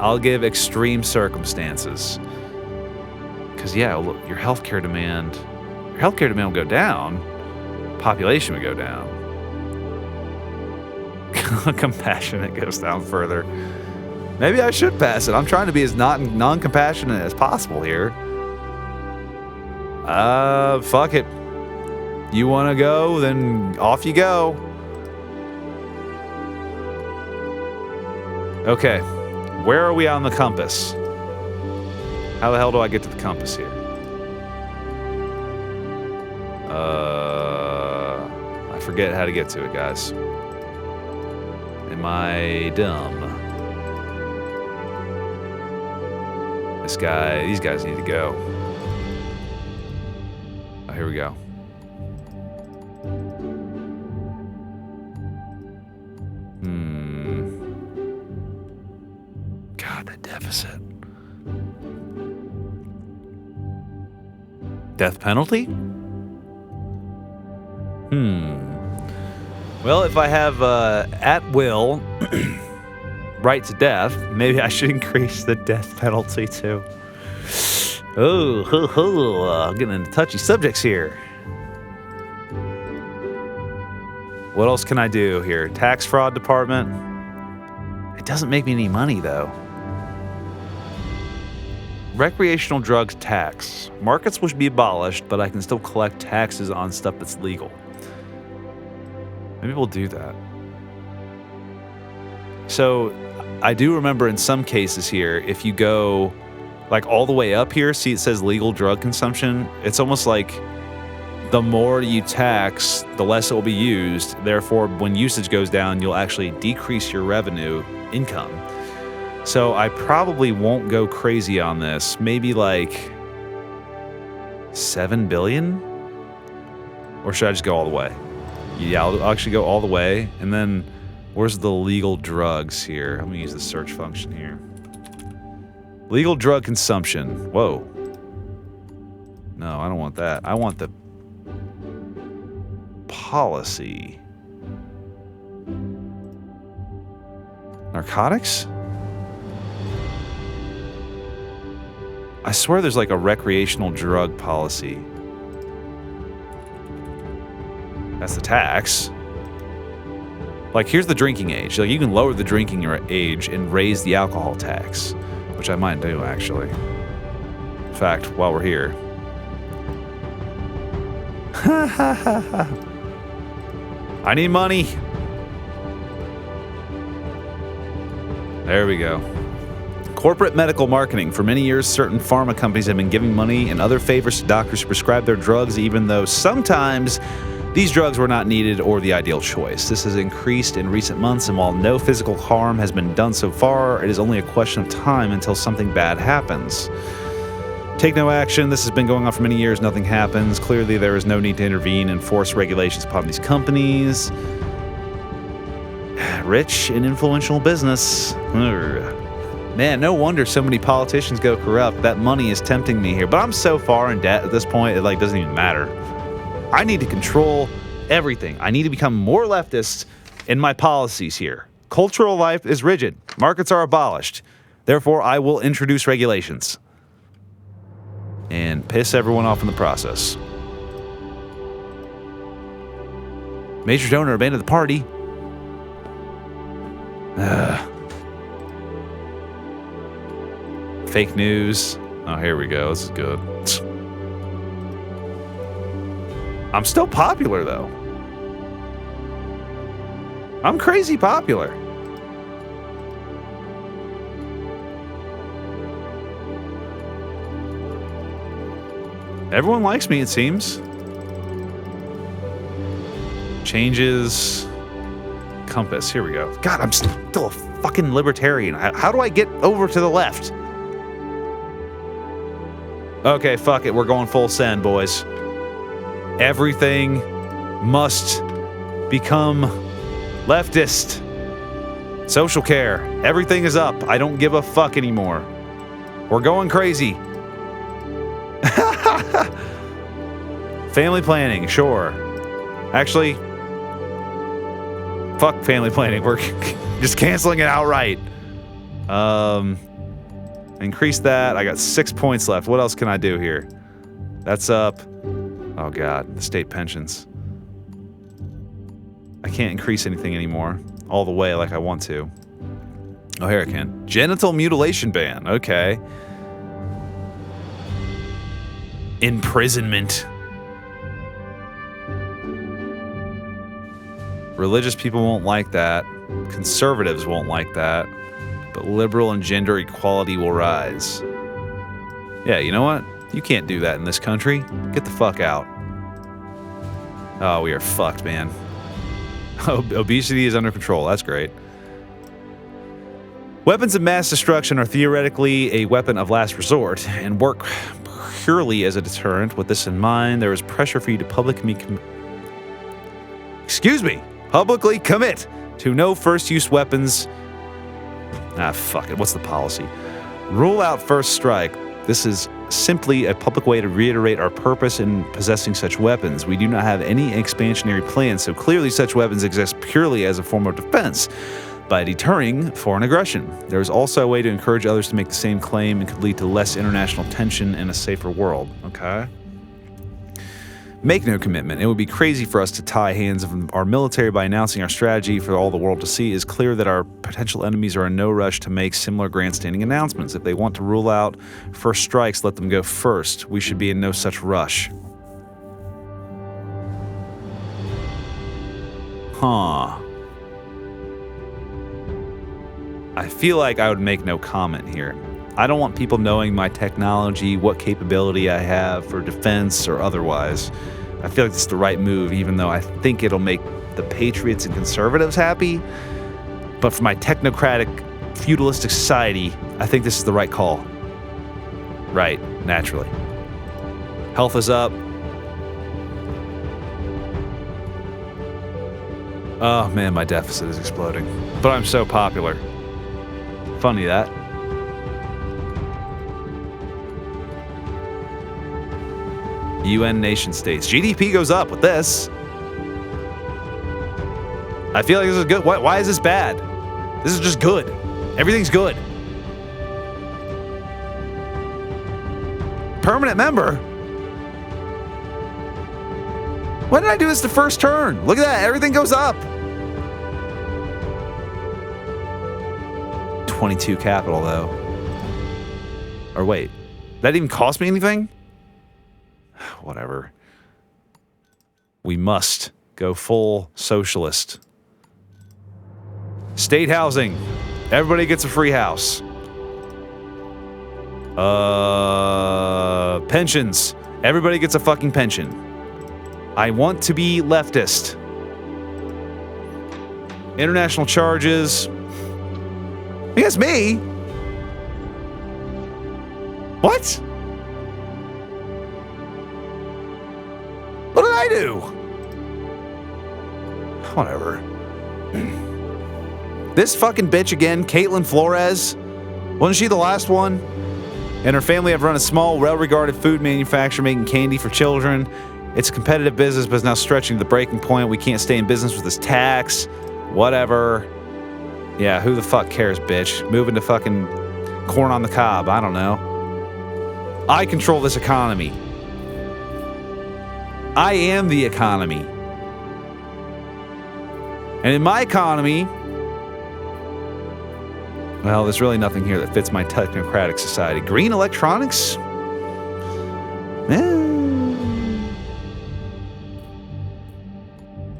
I'll give extreme circumstances. Because, yeah, look, your healthcare demand will go down. Population would go down. Compassionate goes down further. Maybe I should pass it. I'm trying to be as non-compassionate as possible here. Fuck it. You want to go, then off you go. Okay. Where are we on the compass? How the hell do I get to the compass here? I forget how to get to it, guys. Am I dumb? These guys need to go. Oh, here we go. deficit. Death penalty? Well, if I have at will right to death, maybe I should increase the death penalty too. I'm getting into touchy subjects here. What else can I do here? Tax fraud department. It doesn't make me any money though. Recreational drugs tax. Markets will be abolished, but I can still collect taxes on stuff that's legal. Maybe we'll do that. So I do remember in some cases here, if you go like all the way up here, see it says legal drug consumption. It's almost like the more you tax, the less it will be used. Therefore, when usage goes down, you'll actually decrease your revenue income. So I probably won't go crazy on this. Maybe like 7 billion? Or should I just go all the way? Yeah, I'll actually go all the way. And then where's the legal drugs here? I'm gonna use the search function here. Legal drug consumption. Whoa. No, I don't want that. I want the policy. Narcotics? I swear there's like a recreational drug policy. That's the tax. Like, here's the drinking age. Like, you can lower the drinking age and raise the alcohol tax, which I might do, actually. In fact, while we're here. I need money. There we go. Corporate medical marketing. For many years, certain pharma companies have been giving money and other favors to doctors to prescribe their drugs, even though sometimes these drugs were not needed or the ideal choice. This has increased in recent months, and while no physical harm has been done so far, it is only a question of time until something bad happens. Take no action. This has been going on for many years. Nothing happens. Clearly, there is no need to intervene and force regulations upon these companies. Rich and influential business. Man, no wonder so many politicians go corrupt. That money is tempting me here. But I'm so far in debt at this point, it like doesn't even matter. I need to control everything. I need to become more leftist in my policies here. Cultural life is rigid. Markets are abolished. Therefore, I will introduce regulations. And piss everyone off in the process. Major donor abandoned the party. Fake news. Oh, here we go. This is good. I'm still popular, though. I'm crazy popular. Everyone likes me, it seems. Changes. Compass. Here we go. God, I'm still a fucking libertarian. How do I get over to the left? Okay, fuck it. We're going full send, boys. Everything must become leftist. Social care. Everything is up. I don't give a fuck anymore. We're going crazy. Family planning, sure. Actually, fuck family planning. We're just canceling it outright. Increase that. I got 6 points left. What else can I do here? That's up. Oh god, the state pensions. I can't increase anything anymore. All the way like I want to. Oh, here I can. Genital mutilation ban. Okay. Imprisonment. Religious people won't like that. Conservatives won't like that. But liberal and gender equality will rise. Yeah, you know what? You can't do that in this country. Get the fuck out. Oh, we are fucked, man. Obesity is under control. That's great. Weapons of mass destruction are theoretically a weapon of last resort and work purely as a deterrent. With this in mind, there is pressure for you to publicly commit to no first-use weapons. Ah, fuck it. What's the policy? Rule out first strike. This is simply a public way to reiterate our purpose in possessing such weapons. We do not have any expansionary plans, so clearly such weapons exist purely as a form of defense by deterring foreign aggression. There is also a way to encourage others to make the same claim and could lead to less international tension and a safer world. Okay. Make no commitment. It would be crazy for us to tie hands of our military by announcing our strategy for all the world to see. It is clear that our potential enemies are in no rush to make similar grandstanding announcements. If they want to rule out first strikes, let them go first. We should be in no such rush. Huh. I feel like I would make no comment here. I don't want people knowing my technology, what capability I have for defense or otherwise. I feel like this is the right move, even though I think it'll make the patriots and conservatives happy. But for my technocratic, feudalistic society, I think this is the right call. Right, naturally. Health is up. Oh man, my deficit is exploding. But I'm so popular. Funny that. UN nation states. GDP goes up with this. I feel like this is good. Why is this bad? This is just good. Everything's good. Permanent member? When did I do this the first turn? Look at that. Everything goes up. 22 capital, though. Or wait. That didn't even cost me anything? Whatever. We must go full socialist. State housing. Everybody gets a free house. Pensions. Everybody gets a fucking pension. I want to be leftist. International charges. Against me? What? What did I do? Whatever. This fucking bitch again, Caitlin Flores. Wasn't she the last one? And her family have run a small, well-regarded food manufacturer making candy for children. It's a competitive business, but it's now stretching to the breaking point. We can't stay in business with this tax. Whatever. Yeah, who the fuck cares, bitch? Moving to fucking corn on the cob. I don't know. I control this economy. I am the economy. And in my economy, well, there's really nothing here that fits my technocratic society. Green electronics?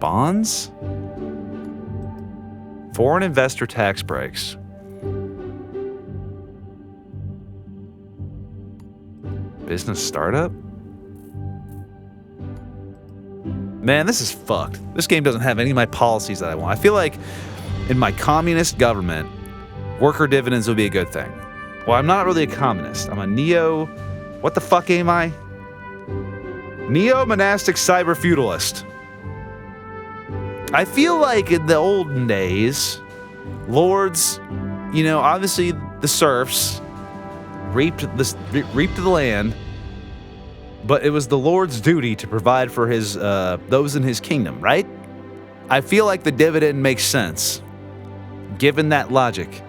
Bonds? Foreign investor tax breaks. Business startup? Man, this is fucked. This game doesn't have any of my policies that I want. I feel like in my communist government, worker dividends would be a good thing. Well, I'm not really a communist. I'm a neo... What the fuck am I? Neo-Monastic Cyber-Feudalist. I feel like in the olden days, lords, you know, obviously the serfs reaped the land, but it was the lord's duty to provide for his those in his kingdom, right? I feel like the dividend makes sense, given that logic,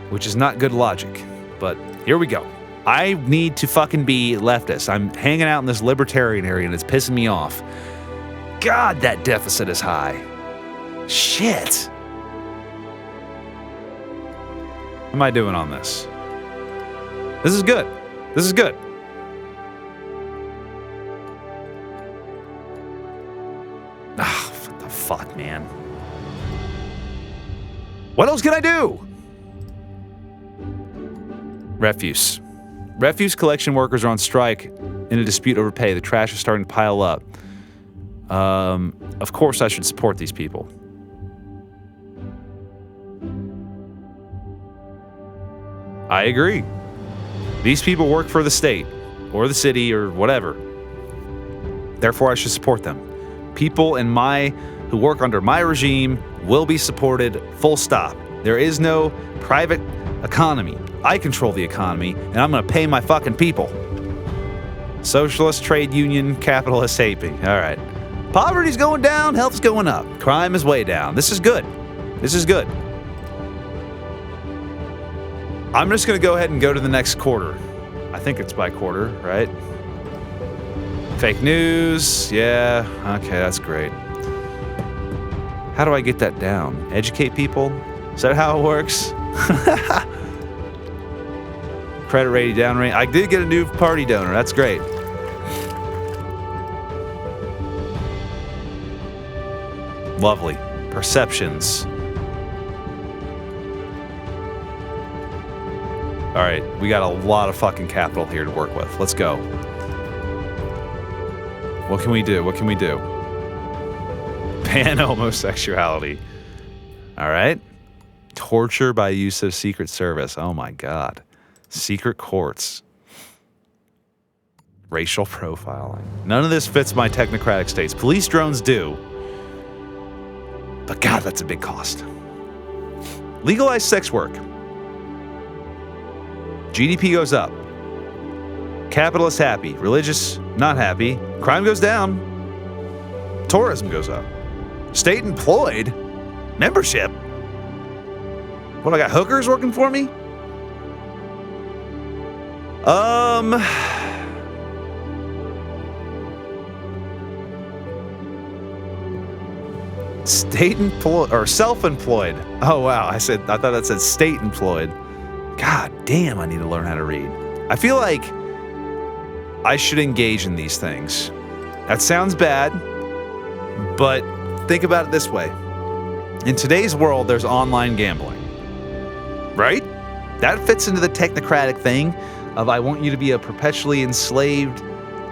which is not good logic, but here we go. I need to fucking be leftist. I'm hanging out in this libertarian area and it's pissing me off. God, that deficit is high. Shit. What am I doing on this? This is good. This is good. Ah, what the fuck, man? What else can I do? Refuse. Refuse collection workers are on strike in a dispute over pay. The trash is starting to pile up. Of course I should support these people. I agree. These people work for the state, or the city, or whatever. Therefore, I should support them. People who work under my regime will be supported, full stop. There is no private economy. I control the economy, and I'm going to pay my fucking people. Socialist, trade union, capitalist hate me. All right. Poverty's going down, health's going up. Crime is way down. This is good. This is good. I'm just going to go ahead and go to the next quarter. I think it's by quarter, right? Fake news. Yeah. Okay, that's great. How do I get that down? Educate people? Is that how it works? Credit rating down rate. I did get a new party donor. That's great. Lovely. Perceptions. All right, we got a lot of fucking capital here to work with. Let's go. What can we do? What can we do? Ban homosexuality. All right. Torture by use of Secret Service. Oh my God. Secret courts. Racial profiling. None of this fits my technocratic states. Police drones do. But God, that's a big cost. Legalize sex work. GDP goes up. Capitalists happy. Religious not happy. Crime goes down. Tourism goes up. State employed. Membership. What, I got hookers working for me? State employed or self-employed. Oh wow, I thought that said state employed. God damn, I need to learn how to read. I feel like I should engage in these things. That sounds bad, but think about it this way. In today's world, there's online gambling. Right? That fits into the technocratic thing of I want you to be a perpetually enslaved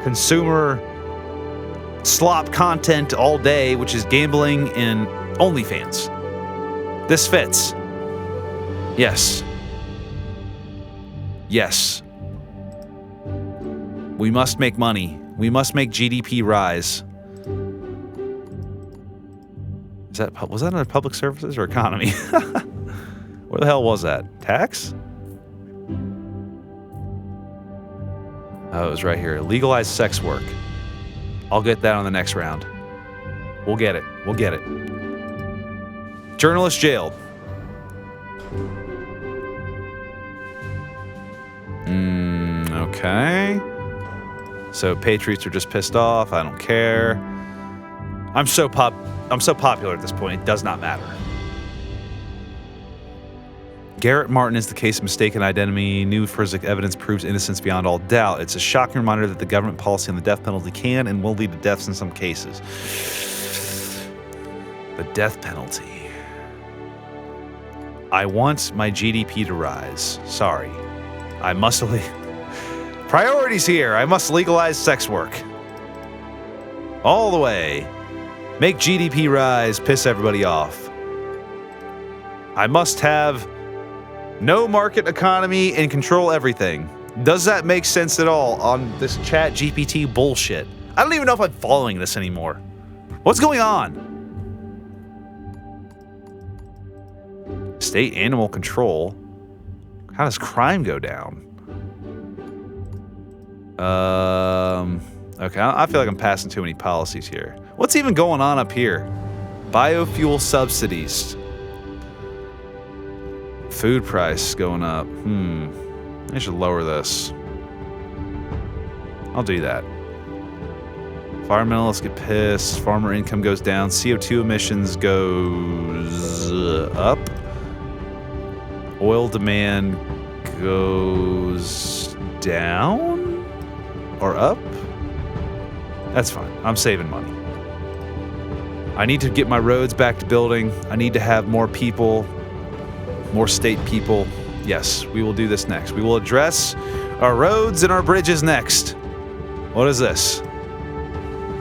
consumer slop content all day, which is gambling and OnlyFans. This fits. Yes. Yes. We must make money. We must make GDP rise. Was that under public services or economy? Where the hell was that? Tax? Oh, it was right here. Legalize sex work. I'll get that on the next round. We'll get it. We'll get it. Journalist jailed. Okay. So patriots are just pissed off. I don't care. I'm so popular at this point. It does not matter. Garrett Martin is the case of mistaken identity. New forensic evidence proves innocence beyond all doubt. It's a shocking reminder that the government policy on the death penalty can and will lead to deaths in some cases. The death penalty. I want my GDP to rise. Sorry. I must priorities here. I must legalize sex work. All the way. Make GDP rise, piss everybody off. I must have no market economy and control everything. Does that make sense at all on this chat GPT bullshit? I don't even know if I'm following this anymore. What's going on? State animal control. How does crime go down? Okay, I feel like I'm passing too many policies here. What's even going on up here? Biofuel subsidies. Food price going up. I should lower this. I'll do that. Environmentalists get pissed. Farmer income goes down. CO2 emissions goes up. Oil demand goes down or up. That's fine. I'm saving money. I need to get my roads back to building. I need to have more people. More state people. Yes, we will do this next. We will address our roads and our bridges next. What is this?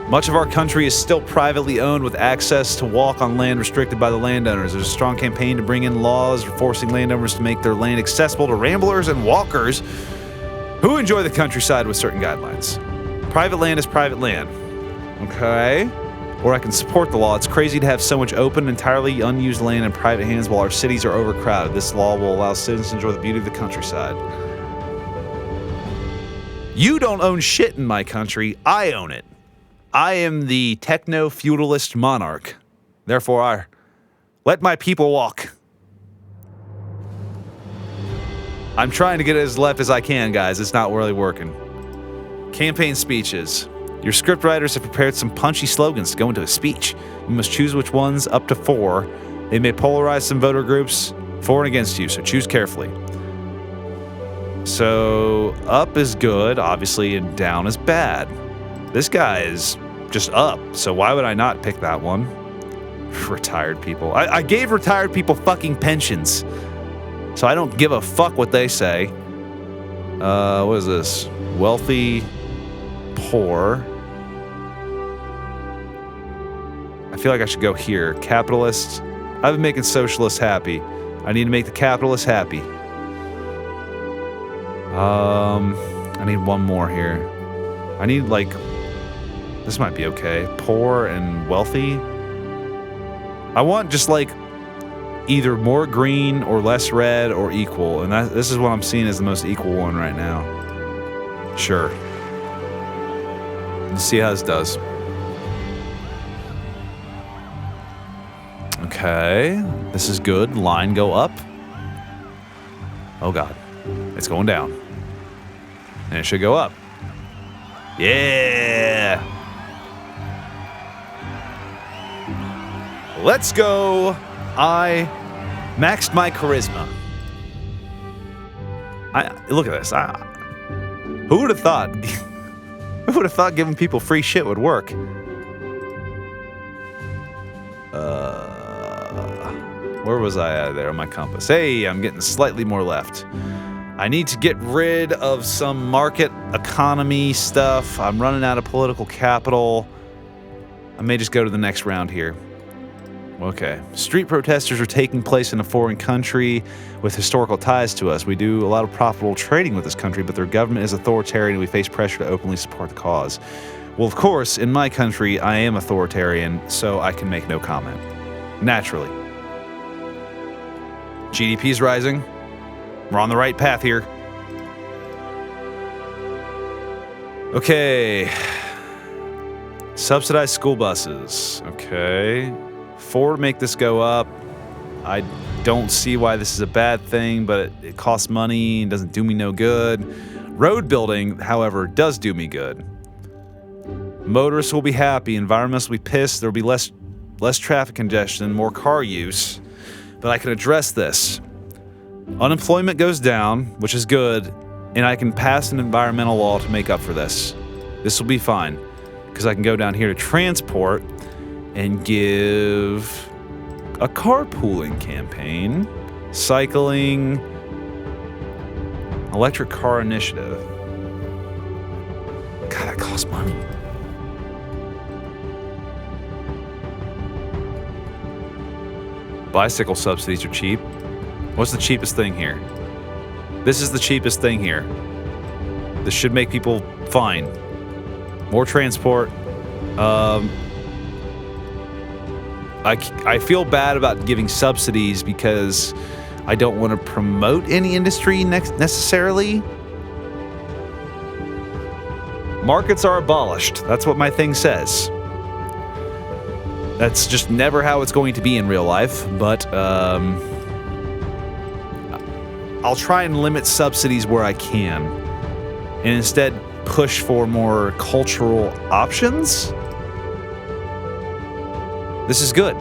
Much of our country is still privately owned with access to walk on land restricted by the landowners. There's a strong campaign to bring in laws forcing landowners to make their land accessible to ramblers and walkers who enjoy the countryside with certain guidelines. Private land is private land. Okay. or I can support the law. It's crazy to have so much open, entirely unused land in private hands while our cities are overcrowded. This law will allow citizens to enjoy the beauty of the countryside. You don't own shit in my country. I own it. I am the techno-feudalist monarch. Therefore, I let my people walk. I'm trying to get it as left as I can, guys. It's not really working. Campaign speeches. Your scriptwriters have prepared some punchy slogans to go into a speech. You must choose which ones, up to 4. They may polarize some voter groups for and against you, so choose carefully. So, up is good, obviously, and down is bad. This guy is just up, so why would I not pick that one? Retired people. I gave retired people fucking pensions, so I don't give a fuck what they say. What is this? Wealthy, poor. I feel like I should go here. Capitalists. I've been making socialists happy. I need to make the capitalists happy. I need one more here. I need, like, this might be okay. Poor and wealthy. I want just, like, either more green or less red or equal. And this is what I'm seeing as the most equal one right now. Sure. Let's see how this does. Okay. This is good. Line go up. Oh, God. It's going down. And it should go up. Yeah! Let's go! I maxed my charisma. Look at this. Who would have thought? Who would have thought giving people free shit would work? Where was I at there on my compass? Hey, I'm getting slightly more left. I need to get rid of some market economy stuff. I'm running out of political capital. I may just go to the next round here. Okay. Street protesters are taking place in a foreign country with historical ties to us. We do a lot of profitable trading with this country, but their government is authoritarian and we face pressure to openly support the cause. Well, of course, in my country, I am authoritarian, so I can make no comment. Naturally. GDP's rising. We're on the right path here. Okay. Subsidized school buses. Okay. 4 to make this go up. I don't see why this is a bad thing, but it costs money and doesn't do me no good. Road building, however, does do me good. Motorists will be happy. Environmentalists will be pissed. There will be less traffic congestion, more car use. But I can address this. Unemployment goes down, which is good, and I can pass an environmental law to make up for this. This will be fine, because I can go down here to transport and give a carpooling campaign, cycling, electric car initiative. God, that costs money. Bicycle subsidies are cheap. What's the cheapest thing here? This is the cheapest thing here. This should make people fine. More transport. I feel bad about giving subsidies because I don't want to promote any industry necessarily. Markets are abolished. That's what my thing says. That's just never how it's going to be in real life, but I'll try and limit subsidies where I can, and instead push for more cultural options. This is good.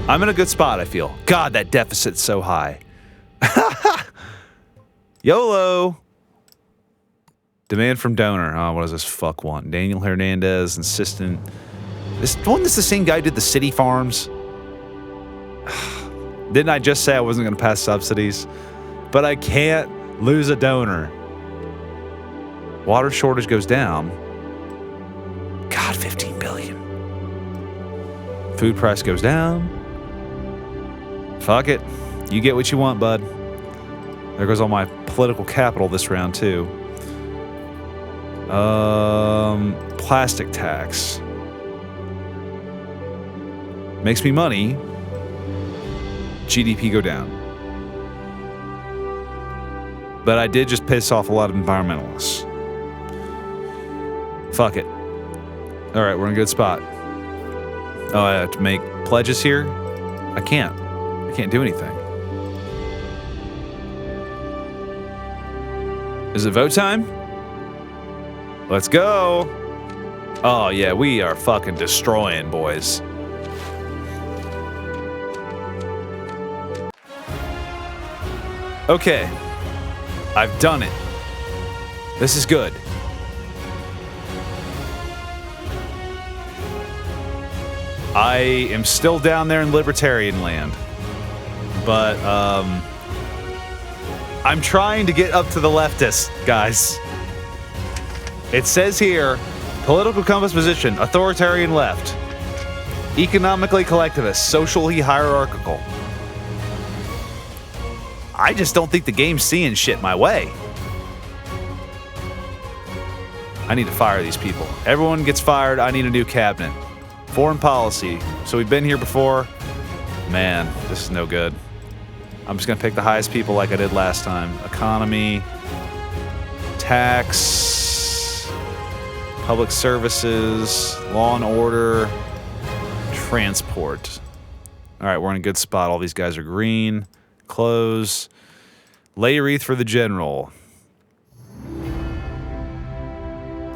I'm in a good spot, I feel. God, that deficit's so high. YOLO! Demand from donor. Oh, what does this fuck want? Daniel Hernandez, insistent. Wasn't this the same guy who did the city farms? Didn't I just say I wasn't going to pass subsidies? But I can't lose a donor. Water shortage goes down. God, 15 billion. Food price goes down. Fuck it. You get what you want, bud. There goes all my political capital this round, too. Plastic tax. Makes me money. GDP go down. But I did just piss off a lot of environmentalists. Fuck it. Alright, we're in a good spot. Oh, I have to make pledges here? I can't. I can't do anything. Is it vote time? Let's go! Oh yeah, we are fucking destroying, boys. Okay. I've done it. This is good. I am still down there in libertarian land. But, I'm trying to get up to the leftists, guys. It says here, political compass position, authoritarian left. Economically collectivist, socially hierarchical. I just don't think the game's seeing shit my way. I need to fire these people. Everyone gets fired, I need a new cabinet. Foreign policy. So we've been here before. Man, this is no good. I'm just gonna pick the highest people like I did last time. Economy, tax, public services, law and order, transport. All right, we're in a good spot. All these guys are green. Close. Lay wreath for the general.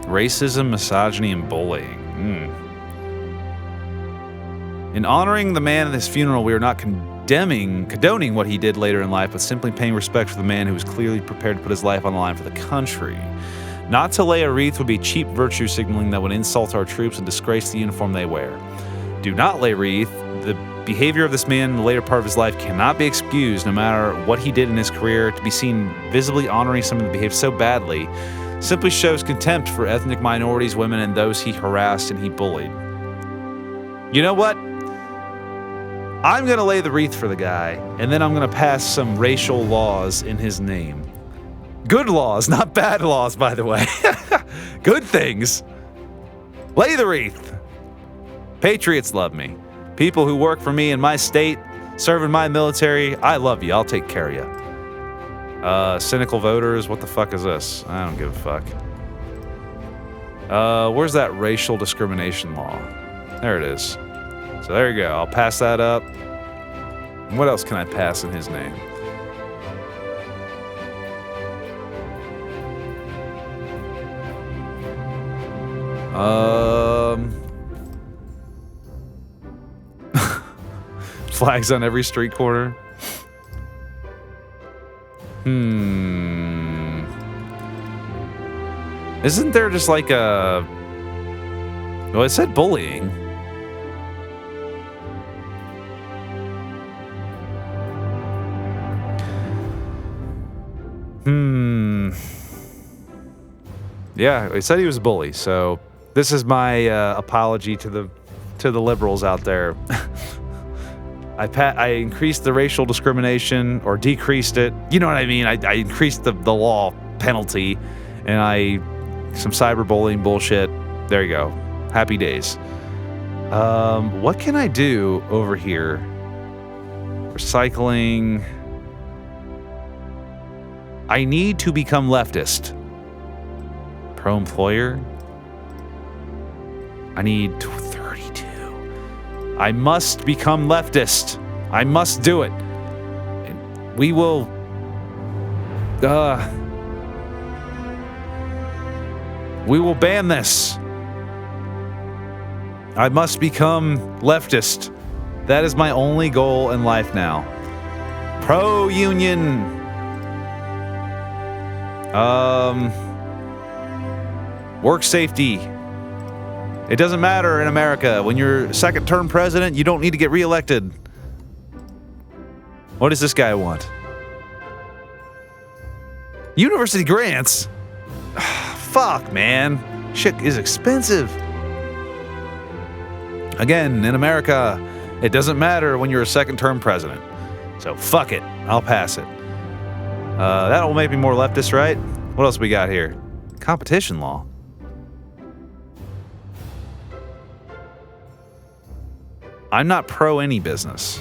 Racism, misogyny, and bullying. In honoring the man at his funeral, we are not condoning what he did later in life, but simply paying respect for the man who was clearly prepared to put his life on the line for the country. Not to lay a wreath would be cheap virtue signaling that would insult our troops and disgrace the uniform they wear. Do not lay wreath. The behavior of this man in the later part of his life cannot be excused, no matter what he did in his career. To be seen visibly honoring someone that behaved so badly simply shows contempt for ethnic minorities, women, and those he harassed and he bullied. You know what? I'm gonna lay the wreath for the guy, and then I'm gonna pass some racial laws in his name. Good laws, not bad laws, by the way. Good things. Lay the wreath. Patriots love me. People who work for me in my state, serve in my military, I love you. I'll take care of you. Cynical voters, what the fuck is this? I don't give a fuck. Where's that racial discrimination law? There it is. So there you go. I'll pass that up. What else can I pass in his name? Flags on every street corner. Isn't there just like a... Well, it said bullying. Yeah, he said he was a bully, so this is my apology to the liberals out there. I increased the racial discrimination, or decreased it. You know what I mean? I increased the law penalty, and some cyberbullying bullshit. There you go. Happy days. What can I do over here? Recycling. I need to become leftist. Pro-employer. I need 32. I must become leftist. I must do it. And we will... we will ban this. I must become leftist. That is my only goal in life now. Pro-union. Work safety. It doesn't matter in America. When you're second-term president, you don't need to get reelected. What does this guy want? University grants? Fuck, man. Shit is expensive. Again, in America, it doesn't matter when you're a second-term president. So fuck it. I'll pass it. That will make me more leftist, right? What else we got here? Competition law. I'm not pro any business.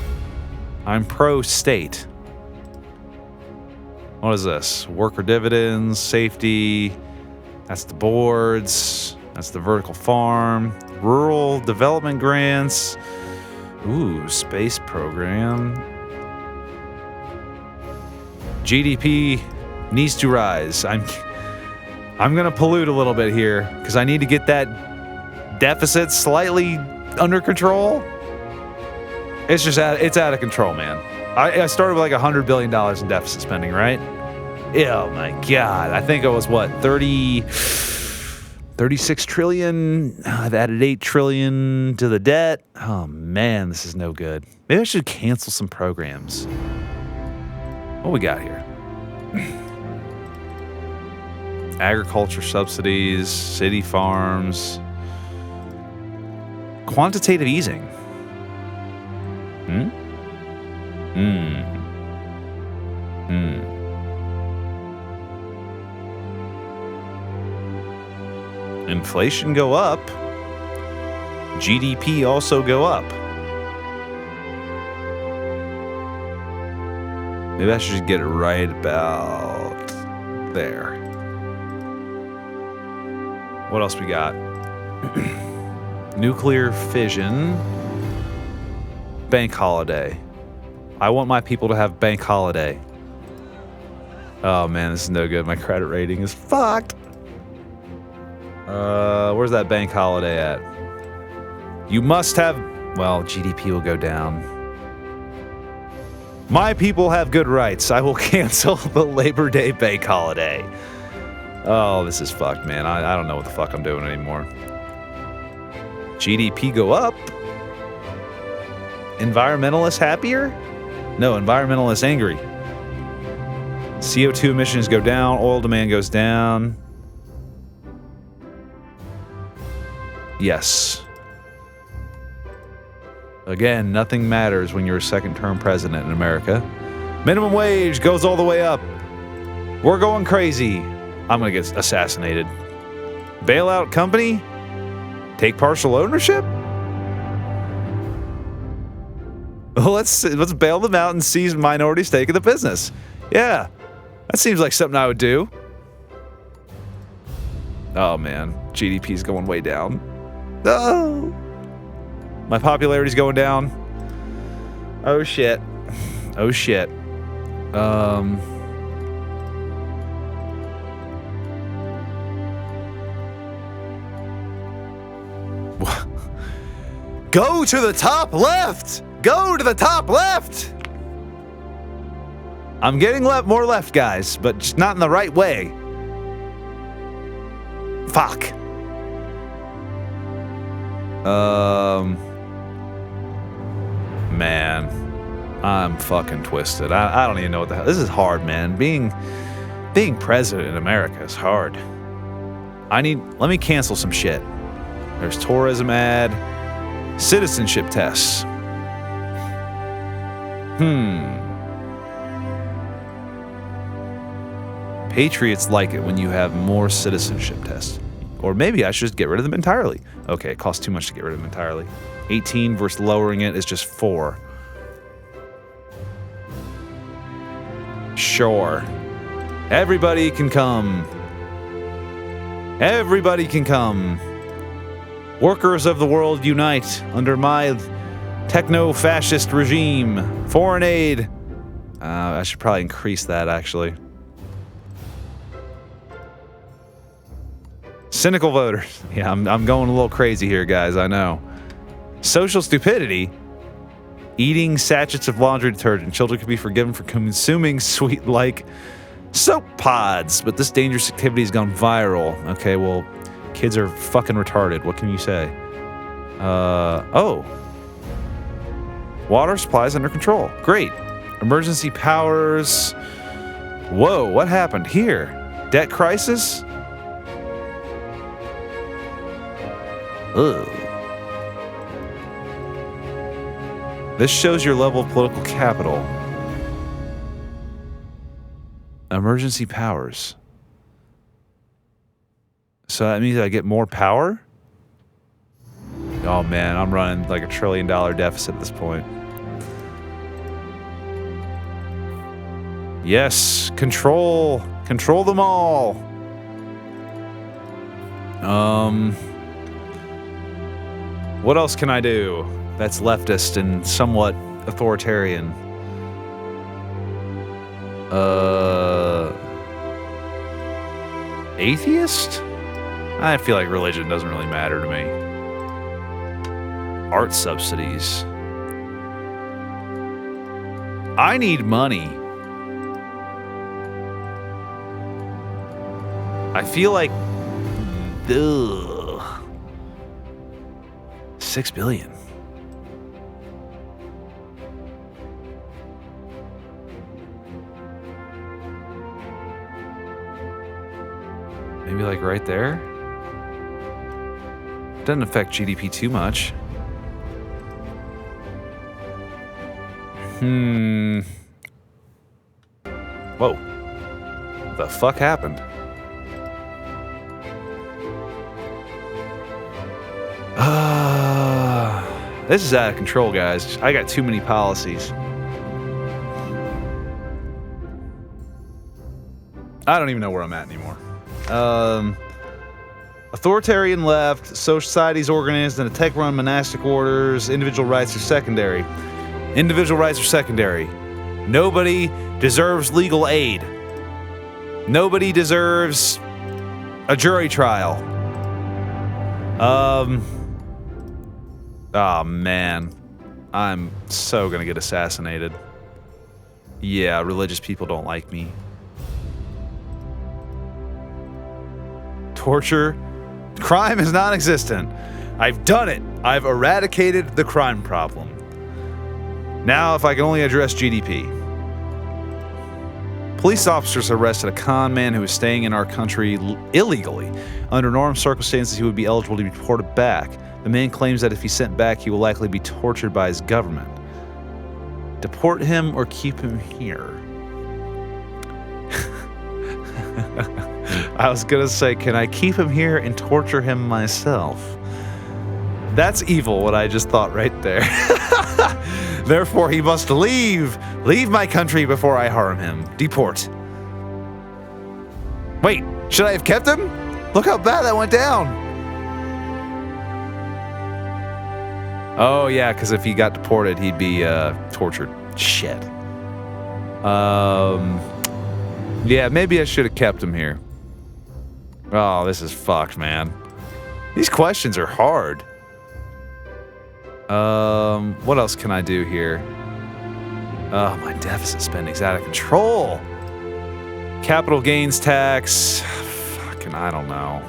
I'm pro state. What is this? Worker dividends, safety. That's the boards. That's the vertical farm. Rural development grants. Ooh, space program. GDP needs to rise. I'm gonna pollute a little bit here because I need to get that deficit slightly under control. It's out of control, man. I started with like $100 billion in deficit spending, right? Oh my God. I think it was what, 36 trillion. I've added 8 trillion to the debt. Oh man, this is no good. Maybe I should cancel some programs. What we got here? Agriculture subsidies, city farms, quantitative easing. Inflation go up. GDP also go up. Maybe I should just get it right about there. What else we got? Nuclear fission. Bank holiday. I want my people to have bank holiday. Oh man, this is no good. My credit rating is fucked. Where's that bank holiday at? You must have... Well, GDP will go down. My people have good rights. I will cancel the Labor Day bank holiday. Oh, this is fucked, man. I don't know what the fuck I'm doing anymore. GDP go up. Environmentalists happier? No, environmentalists angry. CO2 emissions go down. Oil demand goes down. Yes. Again, nothing matters when you're a second-term president in America. Minimum wage goes all the way up. We're going crazy. I'm going to get assassinated. Bailout company? Take partial ownership? Well, let's bail them out and seize minority stake in the business. Yeah, that seems like something I would do. Oh, man. GDP's going way down. Oh! My popularity's going down. Oh, shit. Oh, shit. Go to the top left! Go to the top left! I'm getting more left, guys, but just not in the right way. Fuck. Man. I'm fucking twisted. I don't even know what the hell. This is hard, man. Being president in America is hard. Let me cancel some shit. There's tourism ad. Citizenship tests. Patriots like it when you have more citizenship tests. Or maybe I should just get rid of them entirely. Okay, it costs too much to get rid of them entirely. 18 versus lowering it is just 4. Sure. Everybody can come. Everybody can come. Workers of the world unite under my techno-fascist regime. Foreign aid. I should probably increase that, actually. Cynical voters. Yeah, I'm going a little crazy here, guys, I know. Social stupidity. Eating sachets of laundry detergent. Children could be forgiven for consuming sweet like soap pods, but this dangerous activity has gone viral. Okay, well, kids are fucking retarded. What can you say? Oh. Water supplies under control. Great. Emergency powers. Whoa, what happened here? Debt crisis? Ugh. This shows your level of political capital. Emergency powers. So that means I get more power? Oh man, I'm running like $1 trillion deficit at this point. Yes, control them all. What else can I do that's leftist and somewhat authoritarian? Atheist? I feel like religion doesn't really matter to me. Art subsidies. I need money. I feel like... Ugh. 6 billion. Maybe like right there? Doesn't affect GDP too much. Whoa. What the fuck happened? This is out of control, guys. I got too many policies. I don't even know where I'm at anymore. Authoritarian left, social societies organized in a tech-run monastic orders, individual rights are secondary. Individual rights are secondary. Nobody deserves legal aid. Nobody deserves a jury trial. Oh man, I'm so gonna get assassinated. Yeah, religious people don't like me. Torture. Crime is non-existent. I've done it. I've eradicated the crime problem. Now, if I can only address GDP. Police officers arrested a con man who was staying in our country illegally. Under normal circumstances, he would be eligible to be deported back. The man claims that if he's sent back, he will likely be tortured by his government. Deport him or keep him here? I was gonna say, can I keep him here and torture him myself? That's evil, what I just thought right there. Therefore, he must leave my country before I harm him. Deport. Wait, should I have kept him? Look how bad that went down. Oh yeah, because if he got deported, he'd be tortured. Shit. Yeah, maybe I should have kept him here. Oh, this is fucked, man. These questions are hard. What else can I do here? Oh, my deficit spending's out of control. Capital gains tax. Fucking, I don't know.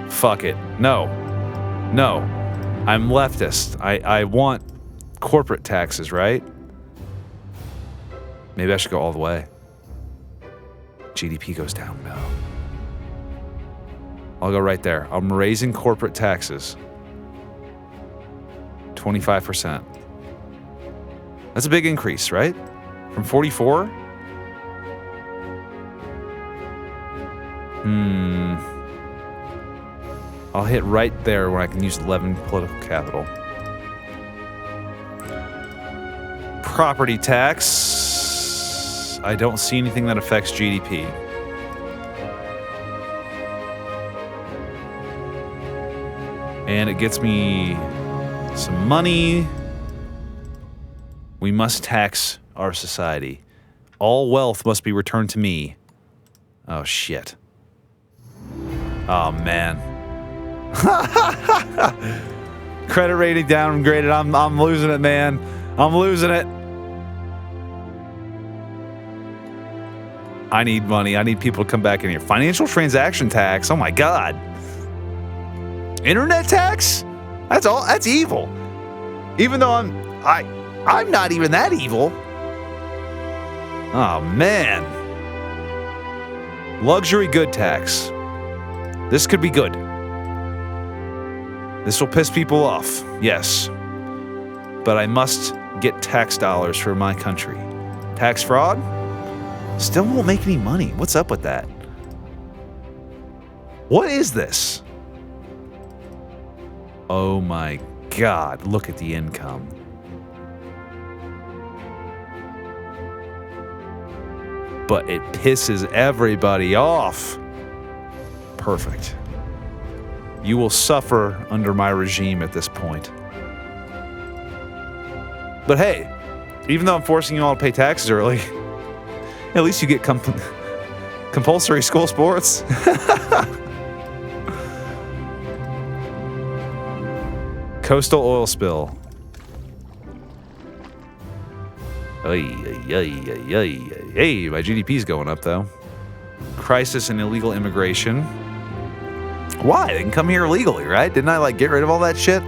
Fuck it. No. No. I'm leftist. I want corporate taxes, right? Maybe I should go all the way. GDP goes down. No. I'll go right there. I'm raising corporate taxes. 25%. That's a big increase, right? From 44? I'll hit right there when I can use 11 political capital. Property tax. I don't see anything that affects GDP. And it gets me some money. We must tax our society. All wealth must be returned to me. Oh, shit. Oh, man. Credit rating downgraded. I'm losing it, man. I'm losing it. I need money. I need people to come back in here. Financial transaction tax. Oh my god. Internet tax? That's all. That's evil. Even though I'm not even that evil. Oh man. Luxury good tax. This could be good. This will piss people off, yes. But I must get tax dollars for my country. Tax fraud? Still won't make any money. What's up with that? What is this? Oh my God, look at the income. But it pisses everybody off. Perfect. You will suffer under my regime at this point. But hey, even though I'm forcing you all to pay taxes early, at least you get compulsory school sports. Coastal oil spill. Hey, my GDP's going up though. Crisis and illegal immigration. Why? They can come here illegally, right? Didn't I like get rid of all that shit?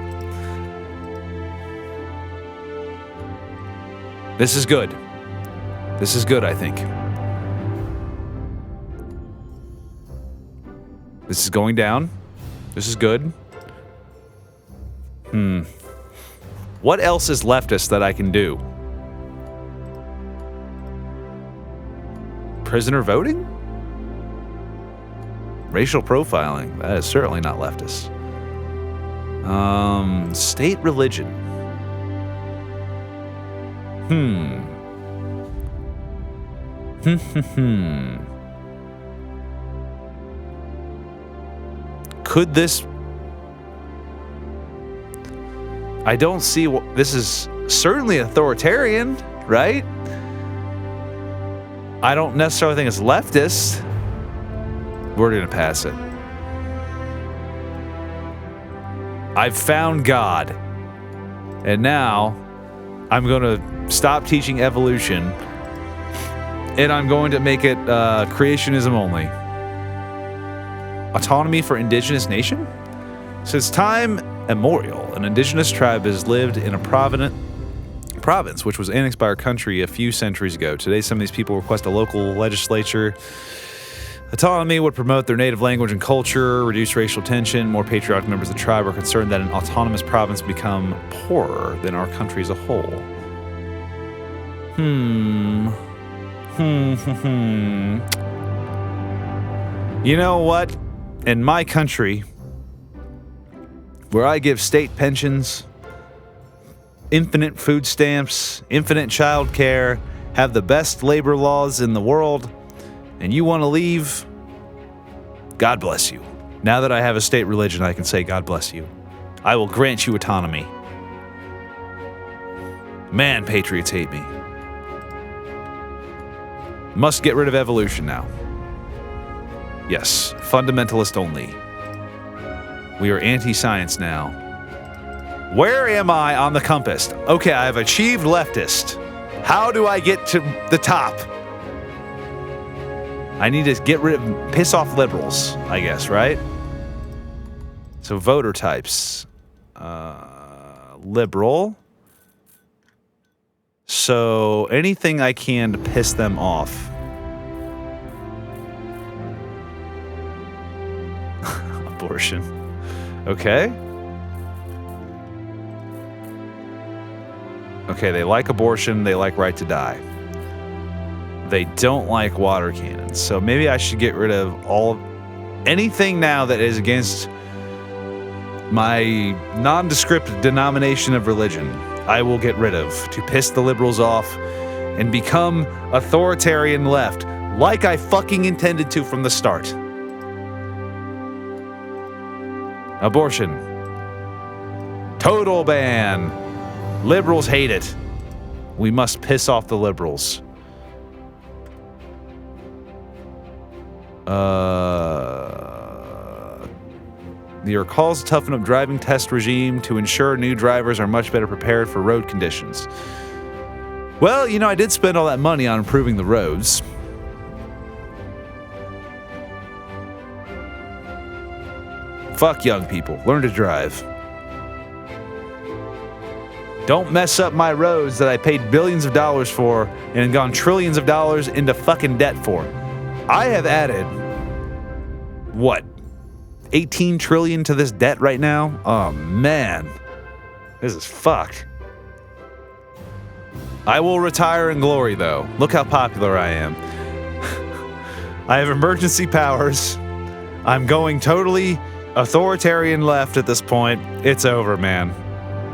This is good. This is good, I think. This is going down. This is good. What else is leftist that I can do? Prisoner voting? Racial profiling. That is certainly not leftist. State religion. Could this... I don't see what... This is certainly authoritarian, right? I don't necessarily think it's leftist. We're going to pass it. I've found God. And now I'm going to stop teaching evolution. And I'm going to make it creationism only. Autonomy for indigenous nation? Since time immemorial, an indigenous tribe has lived in a province which was annexed by our country a few centuries ago. Today, some of these people request a local legislature. Autonomy would promote their native language and culture, reduce racial tension. More patriotic members of the tribe are concerned that an autonomous province become poorer than our country as a whole. You know what? In my country, where I give state pensions, infinite food stamps, infinite child care, have the best labor laws in the world, and you want to leave, God bless you. Now that I have a state religion, I can say God bless you. I will grant you autonomy. Man, patriots hate me. Must get rid of evolution now. Yes, fundamentalist only. We are anti-science now. Where am I on the compass? Okay, I've achieved leftist. How do I get to the top? I need to piss off liberals, I guess, right? So voter types. Liberal. So anything I can to piss them off. Abortion. Okay. Okay, they like abortion, they like right to die. They don't like water cannons. So maybe I should get rid of anything now that is against my nondescript denomination of religion. I will get rid of to piss the liberals off and become authoritarian left, like I fucking intended to from the start. Abortion. Total ban. Liberals hate it. We must piss off the liberals. There calls to toughen up driving test regime to ensure new drivers are much better prepared for road conditions. Well, you know, I did spend all that money on improving the roads. Fuck young people. Learn to drive. Don't mess up my roads that I paid billions of dollars for and gone trillions of dollars into fucking debt for. I have added, what, 18 trillion to this debt right now? Oh, man. This is fucked. I will retire in glory, though. Look how popular I am. I have emergency powers. I'm going totally Authoritarian left at this point. It's over, man.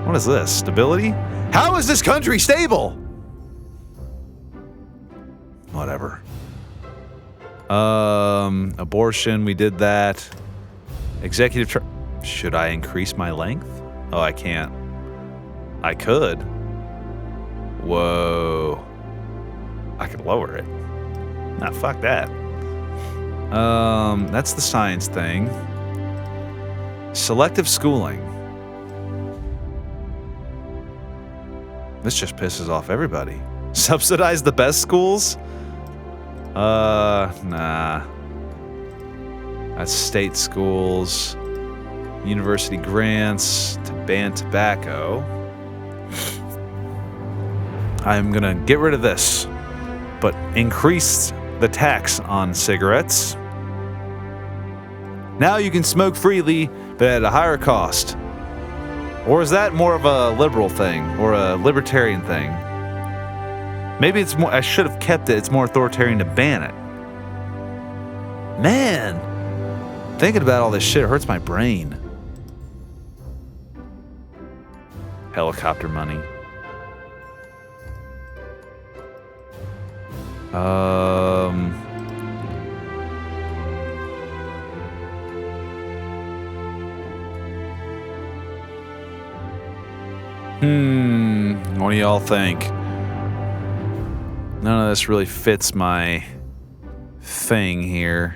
What is this? Stability? How is this country stable? Whatever. Abortion, we did that. Executive should I increase my length? Oh, I can't. I could. Whoa. I could lower it. Nah, fuck that. That's the science thing. Selective schooling. This just pisses off everybody. Subsidize the best schools? Nah. That's state schools. University grants to ban tobacco. I'm gonna get rid of this, but increase the tax on cigarettes. Now you can smoke freely, but at a higher cost. Or is that more of a liberal thing or a libertarian thing? Maybe it's more. I should have kept it. It's more authoritarian to ban it. Man, thinking about all this shit hurts my brain. Helicopter money. What do y'all think? None of this really fits my thing here.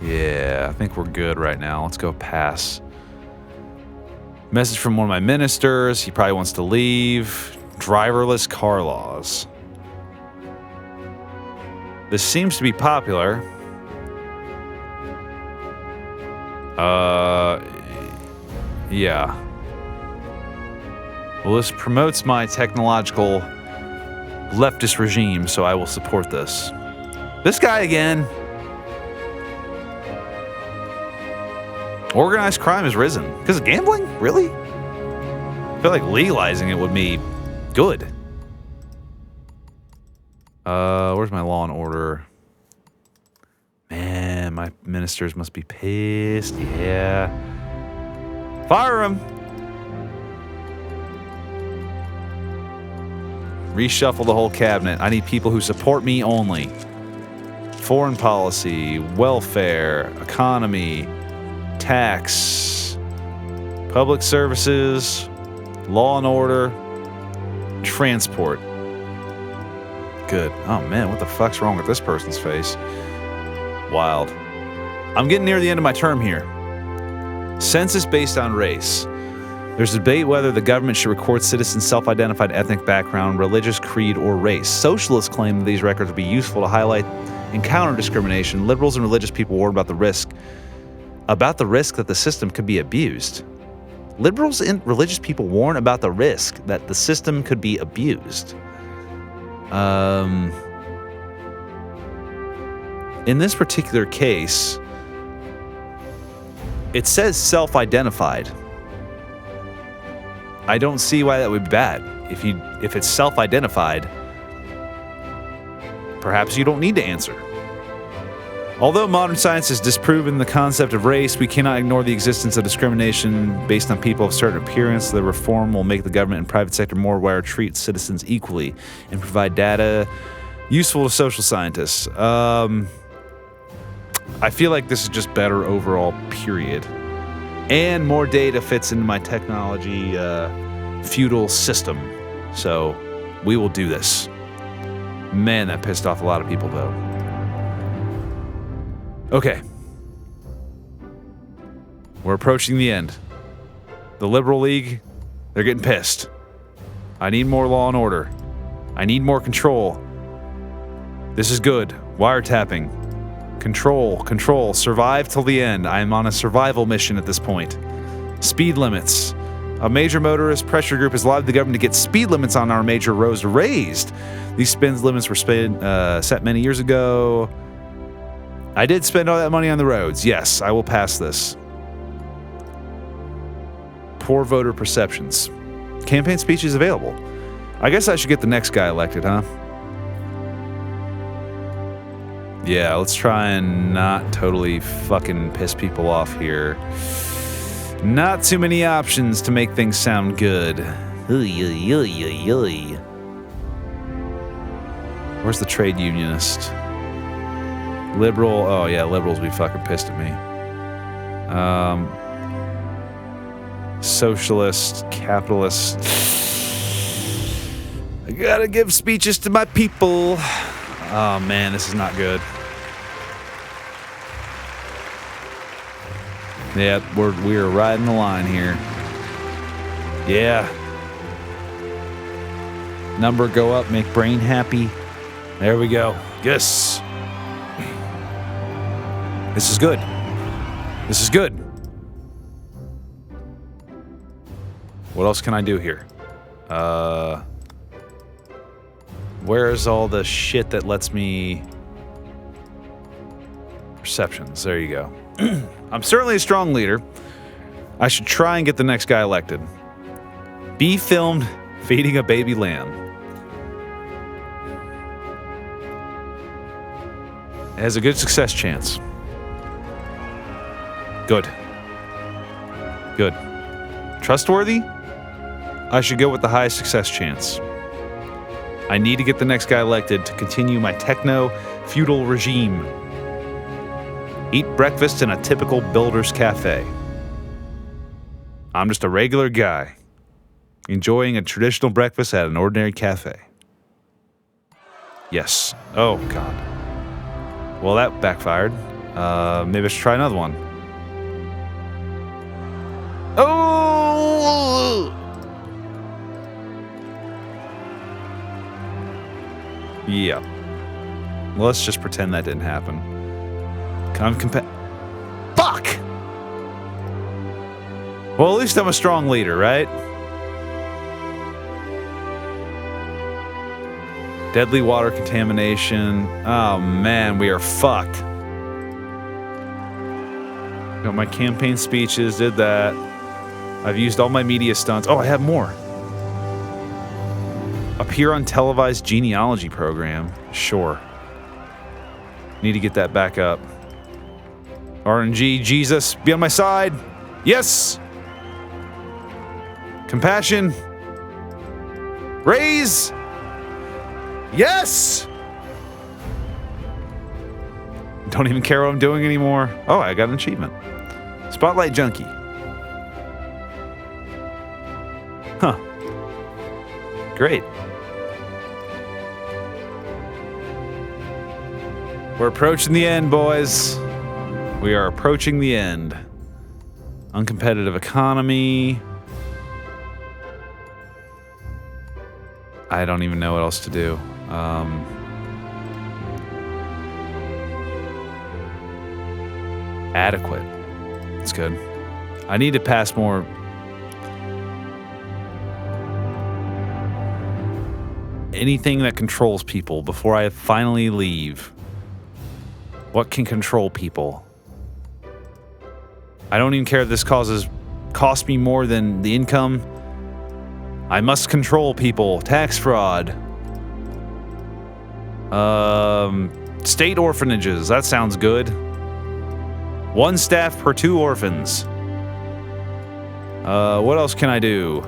Yeah, I think we're good right now. Let's go pass. Message from one of my ministers. He probably wants to leave. Driverless car laws. This seems to be popular. Yeah. Well, this promotes my technological leftist regime, so I will support this. This guy again. Organized crime has risen. Because of gambling? Really? I feel like legalizing it would be good. Where's my law and order? Man, my ministers must be pissed. Yeah. Fire him! Reshuffle the whole cabinet. I need people who support me only. Foreign policy, welfare, economy, tax, public services, law and order, transport. Good. Oh man, what the fuck's wrong with this person's face? Wild. I'm getting near the end of my term here. Census based on race. There's a debate whether the government should record citizens' self-identified ethnic background, religious creed, or race. Socialists claim that these records would be useful to highlight and counter discrimination. Liberals and religious people warn about the risk that the system could be abused. Liberals and religious people warn about the risk that the system could be abused. In this particular case, it says self-identified. I don't see why that would be bad. If it's self-identified, perhaps you don't need to answer. Although modern science has disproven the concept of race, we cannot ignore the existence of discrimination based on people of certain appearance. The reform will make the government and private sector more aware, treat citizens equally, and provide data useful to social scientists. I feel like this is just better overall, period. And more data fits into my technology feudal system. So we will do this. Man, that pissed off a lot of people, though. Okay. We're approaching the end. The Liberal League, they're getting pissed. I need more law and order. I need more control. This is good. Wiretapping. Control. Survive till the end. I am on a survival mission at this point. Speed limits. A major motorist pressure group has lobbied the government to get speed limits on our major roads raised. These speed limits were set many years ago. I did spend all that money on the roads. Yes, I will pass this. Poor voter perceptions. Campaign speech is available. I guess I should get the next guy elected, huh? Yeah, let's try and not totally fucking piss people off here. Not too many options to make things sound good. Where's the trade unionist? Liberal. Oh, yeah, liberals be fucking pissed at me. Socialist, capitalist. I gotta give speeches to my people. Oh, man, this is not good. Yeah, we're riding the line here. Yeah. Number go up, make brain happy. There we go. Yes. This is good. This is good. What else can I do here? Where's all the shit that lets me... Perceptions. There you go. I'm certainly a strong leader. I should try and get the next guy elected. Be filmed feeding a baby lamb. It has a good success chance. Good. Good. Trustworthy? I should go with the highest success chance. I need to get the next guy elected to continue my techno-feudal regime. Eat breakfast in a typical builder's cafe. I'm just a regular guy, enjoying a traditional breakfast at an ordinary cafe. Yes. Oh, God. Well, that backfired. Maybe I should try another one. Oh! Yeah. Well, let's just pretend that didn't happen. Fuck! Well, at least I'm a strong leader, right? Deadly water contamination. Oh, man, we are fucked. Got my campaign speeches, did that. I've used all my media stunts. Oh, I have more. Appear on televised genealogy program. Sure. Need to get that back up. RNG, Jesus, be on my side. Yes. Compassion. Raise. Yes. Don't even care what I'm doing anymore. Oh, I got an achievement. Spotlight Junkie. Huh. Great. We're approaching the end, boys. We are approaching the end. Uncompetitive economy. I don't even know what else to do. Adequate. That's good. I need to pass more... anything that controls people before I finally leave. What can control people? I don't even care if this costs me more than the income. I must control people. Tax fraud. State orphanages. That sounds good. 1 staff per 2 orphans. What else can I do?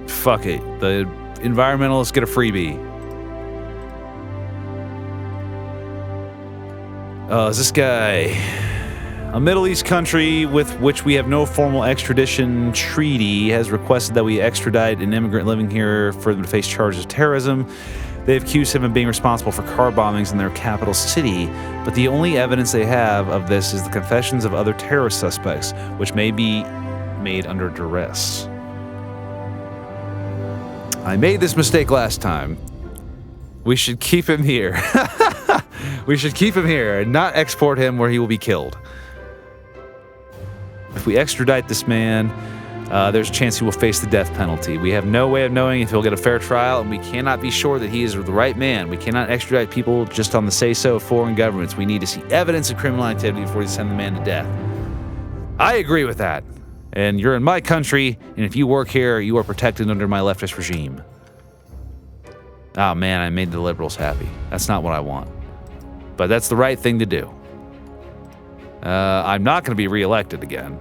Fuck it. The environmentalists get a freebie. Is this guy... A Middle East country with which we have no formal extradition treaty has requested that we extradite an immigrant living here for them to face charges of terrorism. They accuse him of being responsible for car bombings in their capital city, but the only evidence they have of this is the confessions of other terrorist suspects, which may be made under duress. I made this mistake last time. We should keep him here. We should keep him here and not export him where he will be killed. If we extradite this man, there's a chance he will face the death penalty. We have no way of knowing if he'll get a fair trial, and we cannot be sure that he is the right man. We cannot extradite people just on the say-so of foreign governments. We need to see evidence of criminal activity before we send the man to death. I agree with that. And you're in my country, and if you work here, you are protected under my leftist regime. Oh man, I made the liberals happy. That's not what I want. But that's the right thing to do. I'm not going to be reelected again.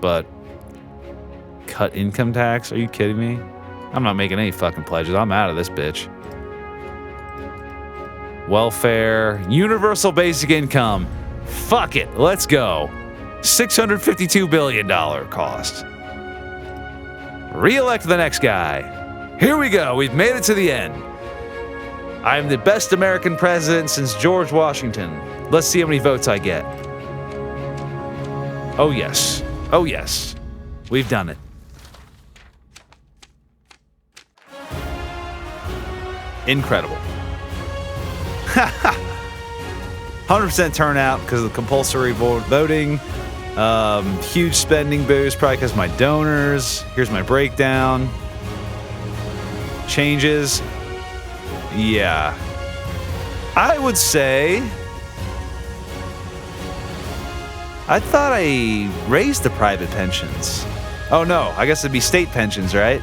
But cut income tax? Are you kidding me? I'm not making any fucking pledges. I'm out of this bitch. Welfare, universal basic income. Fuck it, let's go. $652 billion cost. Re-elect the next guy. Here we go, we've made it to the end. I'm the best American president since George Washington. Let's see how many votes I get. Oh yes, oh yes. We've done it. Incredible. 100% turnout because of the compulsory voting. Huge spending boost, probably because of my donors. Here's my breakdown. Changes. Yeah. I would say... I thought I raised the private pensions. Oh no, I guess it'd be state pensions, right?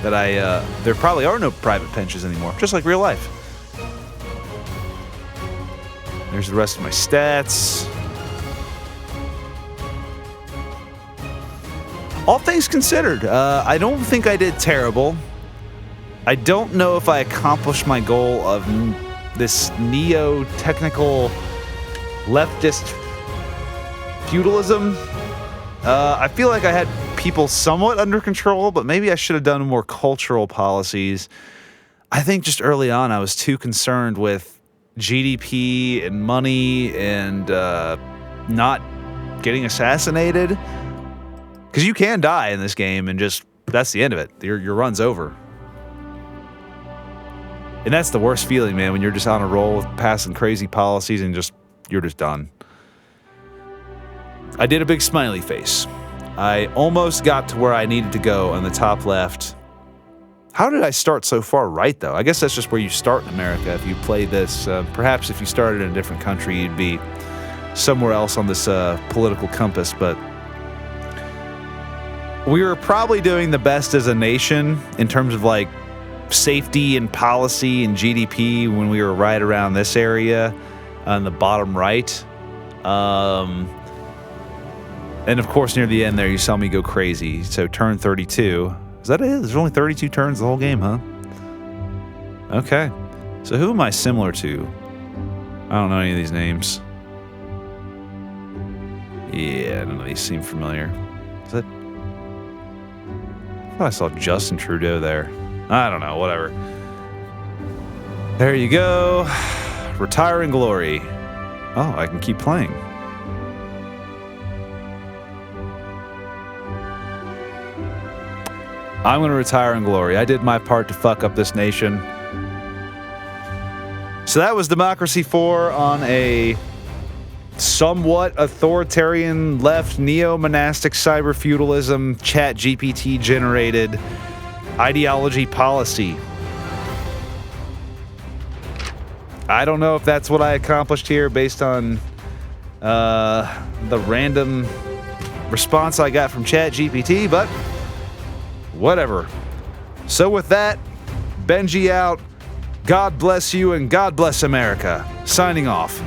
There probably are no private pensions anymore, just like real life. There's the rest of my stats. All things considered, I don't think I did terrible. I don't know if I accomplished my goal of this neo-technical leftist feudalism. I feel like I had people somewhat under control, but maybe I should have done more cultural policies. I think just early on I was too concerned with GDP and money and not getting assassinated. Because you can die in this game and just, that's the end of it. Your run's over. And that's the worst feeling, man, when you're just on a roll passing crazy policies and you're just done. I did a big smiley face. I almost got to where I needed to go on the top left. How did I start so far right, though? I guess that's just where you start in America if you play this. Perhaps if you started in a different country, you'd be somewhere else on this political compass. But we were probably doing the best as a nation in terms of like safety and policy and GDP when we were right around this area on the bottom right. And of course, near the end there, you saw me go crazy. So turn 32. Is that it? There's only 32 turns the whole game, huh? Okay. So who am I similar to? I don't know any of these names. Yeah, none of these seem familiar. Is that... I thought I saw Justin Trudeau there. I don't know, whatever. There you go. Retire in glory. Oh, I can keep playing. I'm going to retire in glory. I did my part to fuck up this nation. So that was Democracy 4 on a somewhat authoritarian left neo-monastic cyber-feudalism chat GPT generated ideology policy. I don't know if that's what I accomplished here based on the random response I got from chat GPT, but whatever. So with that, Benji out. God bless you and God bless America. Signing off.